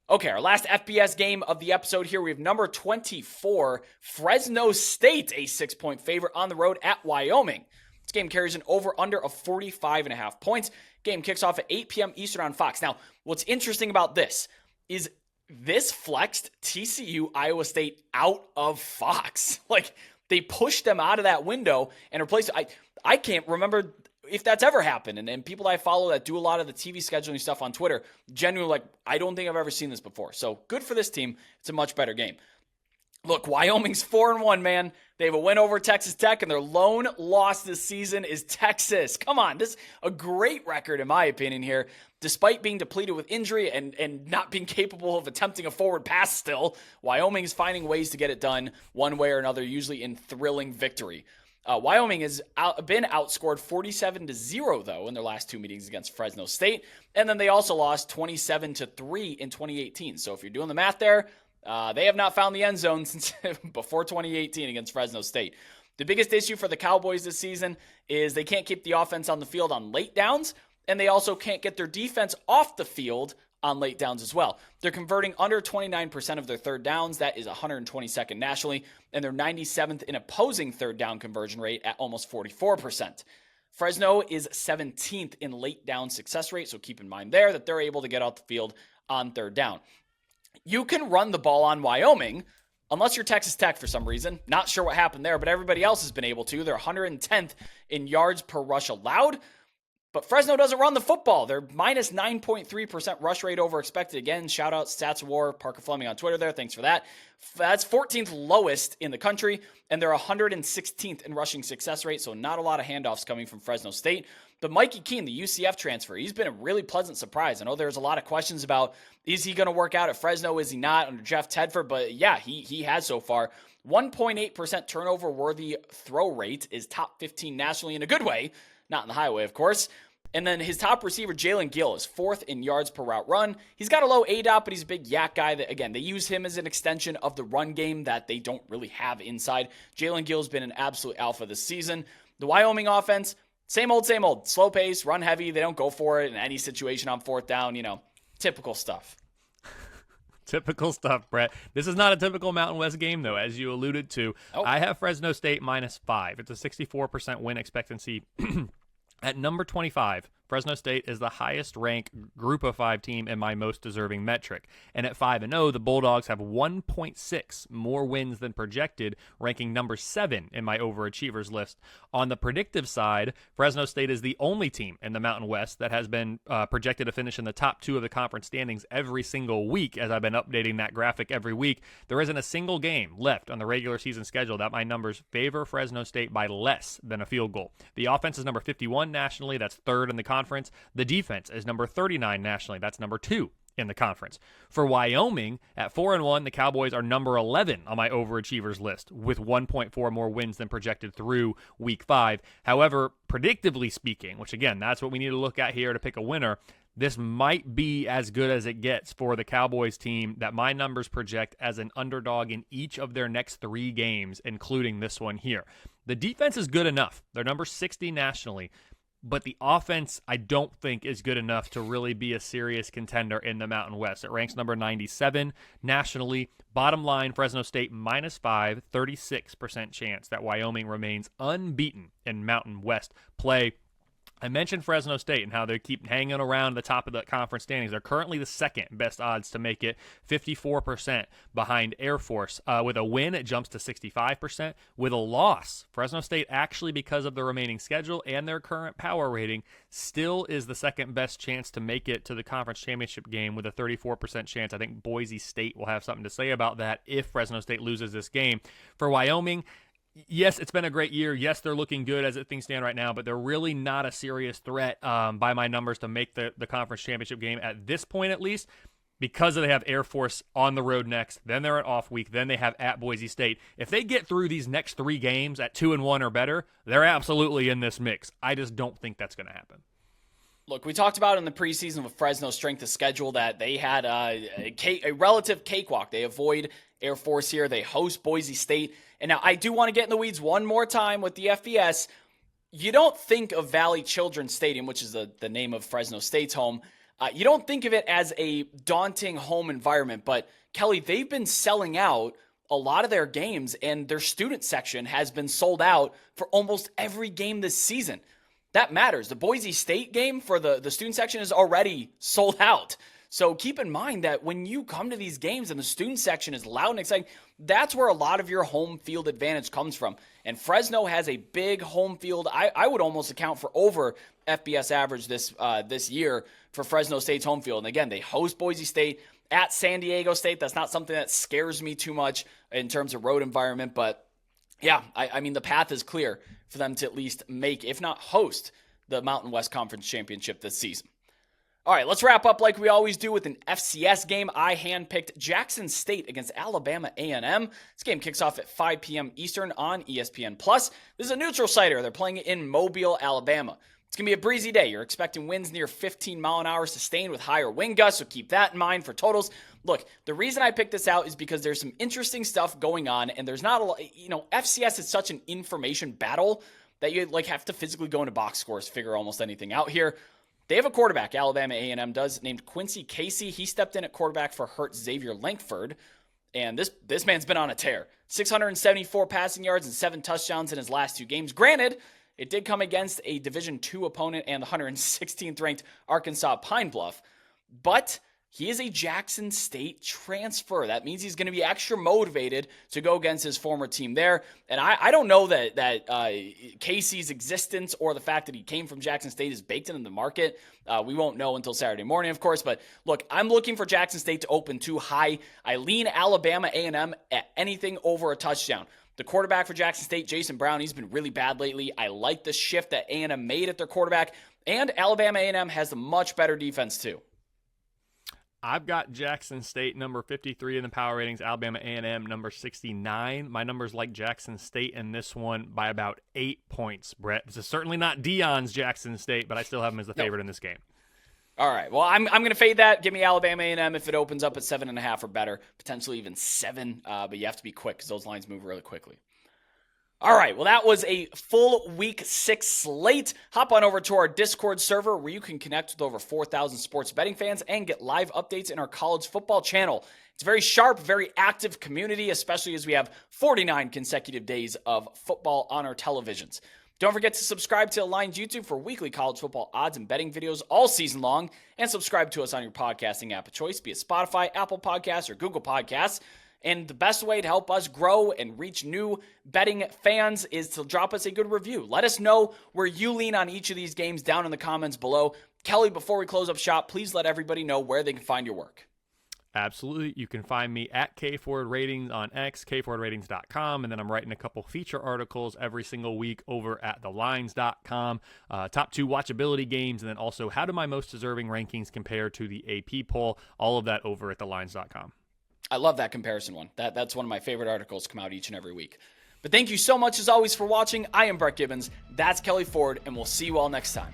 Okay, our last FBS game of the episode here. We have number 24, Fresno State, a 6-point favorite on the road at Wyoming. This game carries an over-under of 45.5 points. Game kicks off at 8 p.m. Eastern on Fox. Now, what's interesting about this is this flexed TCU Iowa State out of Fox. Like, they pushed them out of that window and replaced it. I can't remember if that's ever happened. And people I follow that do a lot of the TV scheduling stuff on Twitter, genuinely I don't think I've ever seen this before. So good for this team. It's a much better game. Look, Wyoming's 4-1, man. They have a win over Texas Tech, and their lone loss this season is Texas. Come on, this is a great record, in my opinion, here. Despite being depleted with injury and not being capable of attempting a forward pass still, Wyoming is finding ways to get it done one way or another, usually in thrilling victory. Wyoming has been outscored 47-0, though, in their last 2 meetings against Fresno State. And then they also lost 27-3 in 2018. So if you're doing the math there, they have not found the end zone since before 2018 against Fresno State. The biggest issue for the Cowboys this season is they can't keep the offense on the field on late downs, and they also can't get their defense off the field on late downs as well. They're converting under 29% of their third downs. That is 122nd nationally, and they're 97th in opposing third down conversion rate at almost 44%. Fresno is 17th in late down success rate, so keep in mind there that they're able to get off the field on third down. You can run the ball on Wyoming, unless you're Texas Tech for some reason. Not sure what happened there, but everybody else has been able to. They're 110th in yards per rush allowed. But Fresno doesn't run the football. They're minus 9.3% rush rate over expected. Again, shout out Stats War, Parker Fleming on Twitter there. Thanks for that. That's 14th lowest in the country, and they're 116th in rushing success rate, so not a lot of handoffs coming from Fresno State. But Mikey Keene, the UCF transfer, he's been a really pleasant surprise. I know there's a lot of questions about, is he going to work out at Fresno? Is he not under Jeff Tedford? But yeah, he has so far. 1.8% turnover-worthy throw rate is top 15 nationally in a good way, not in the highway, of course. And then his top receiver, Jalen Gill, is 4th in yards per route run. He's got a low ADOT, but he's a big yak guy. That, again, they use him as an extension of the run game that they don't really have inside. Jalen Gill's been an absolute alpha this season. The Wyoming offense, Same old, same old. Slow pace, run heavy. They don't go for it in any situation on fourth down. Typical stuff. Typical stuff, Brett. This is not a typical Mountain West game, though, as you alluded to. Oh. I have Fresno State -5. It's a 64% win expectancy. At number 25, Fresno State is the highest-ranked Group of 5 team in my most deserving metric. And at 5-0, the Bulldogs have 1.6 more wins than projected, ranking number 7 in my overachievers list. On the predictive side, Fresno State is the only team in the Mountain West that has been projected to finish in the top 2 of the conference standings every single week, as I've been updating that graphic every week. There isn't a single game left on the regular season schedule that my numbers favor Fresno State by less than a field goal. The offense is number 51 nationally. That's 3rd in the conference. The defense is number 39 nationally. That's number 2 in the conference. For Wyoming, at 4-1, the Cowboys are number 11 on my overachievers list with 1.4 more wins than projected through week 5. However, predictably speaking, which again, that's what we need to look at here to pick a winner, this might be as good as it gets for the Cowboys team that my numbers project as an underdog in each of their next 3 games, including this one here. The defense is good enough. They're number 60 nationally. But the offense, I don't think, is good enough to really be a serious contender in the Mountain West. It ranks number 97 nationally. Bottom line, Fresno State -5, 36% chance that Wyoming remains unbeaten in Mountain West play. I mentioned Fresno State and how they keep hanging around the top of the conference standings. They're currently the second best odds to make it, 54% behind Air Force. With a win, it jumps to 65%. With a loss, Fresno State, actually because of the remaining schedule and their current power rating, still is the second best chance to make it to the conference championship game with a 34% chance. I think Boise State will have something to say about that if Fresno State loses this game. For Wyoming, yes, it's been a great year. Yes, they're looking good as things stand right now, but they're really not a serious threat by my numbers to make the conference championship game at this point, at least, because they have Air Force on the road next. Then they're an off week. Then they have at Boise State. If they get through these next 3 games at 2-1 or better, they're absolutely in this mix. I just don't think that's going to happen. Look, we talked about in the preseason with Fresno's strength of schedule that they had a relative cakewalk. They avoid Air Force here. They host Boise State. And now I do want to get in the weeds one more time with the FBS. You don't think of Valley Children's Stadium, which is the name of Fresno State's home. You don't think of it as a daunting home environment. But, Kelly, they've been selling out a lot of their games, and their student section has been sold out for almost every game this season. That matters. The Boise State game for the student section is already sold out. So keep in mind that when you come to these games and the student section is loud and exciting, that's where a lot of your home field advantage comes from. And Fresno has a big home field. I would almost account for over FBS average this year for Fresno State's home field. And again, they host Boise State at San Diego State. That's not something that scares me too much in terms of road environment. But yeah, I mean, the path is clear for them to at least make, if not host, the Mountain West Conference Championship this season. All right, let's wrap up like we always do with an FCS game. I handpicked Jackson State against Alabama A&M. This game kicks off at 5 p.m. Eastern on ESPN+. This is a neutral siter. They're playing it in Mobile, Alabama. It's going to be a breezy day. You're expecting winds near 15 mile an hour sustained with higher wind gusts, so keep that in mind for totals. Look, the reason I picked this out is because there's some interesting stuff going on, and there's not a lot, FCS is such an information battle that you have to physically go into box scores to figure almost anything out here. They have a quarterback, Alabama A&M does, named Quincy Casey. He stepped in at quarterback for Hurt Xavier Lankford, and this man's been on a tear. 674 passing yards and 7 touchdowns in his last 2 games. Granted, it did come against a Division II opponent and the 116th ranked Arkansas Pine Bluff, but he is a Jackson State transfer. That means he's going to be extra motivated to go against his former team there. And I don't know that Casey's existence or the fact that he came from Jackson State is baked into the market. We won't know until Saturday morning, of course. But look, I'm looking for Jackson State to open too high. I lean Alabama A&M at anything over a touchdown. The quarterback for Jackson State, Jason Brown, he's been really bad lately. I like the shift that A&M made at their quarterback. And Alabama A&M has a much better defense too. I've got Jackson State number 53 in the power ratings, Alabama A&M number 69. My numbers like Jackson State in this one by about 8 points, Brett. This is certainly not Deion's Jackson State, but I still have him as the favorite in this game. All right. Well, I'm going to fade that. Give me Alabama A&M if it opens up at 7.5 or better, potentially even 7. But you have to be quick because those lines move really quickly. All right, well, that was a full Week 6 slate. Hop on over to our Discord server where you can connect with over 4,000 sports betting fans and get live updates in our college football channel. It's a very sharp, very active community, especially as we have 49 consecutive days of football on our televisions. Don't forget to subscribe to Align's YouTube for weekly college football odds and betting videos all season long, and subscribe to us on your podcasting app of choice, be it Spotify, Apple Podcasts, or Google Podcasts. And the best way to help us grow and reach new betting fans is to drop us a good review. Let us know where you lean on each of these games down in the comments below. Kelly, before we close up shop, please let everybody know where they can find your work. Absolutely. You can find me at KFord Ratings on X, kfordratings.com, and then I'm writing a couple feature articles every single week over at thelines.com. Top 2 watchability games, and then also how do my most deserving rankings compare to the AP poll. All of that over at thelines.com. I love that comparison one. That's one of my favorite articles come out each and every week. But thank you so much as always for watching. I am Brett Gibbons. That's Kelley Ford, and we'll see you all next time.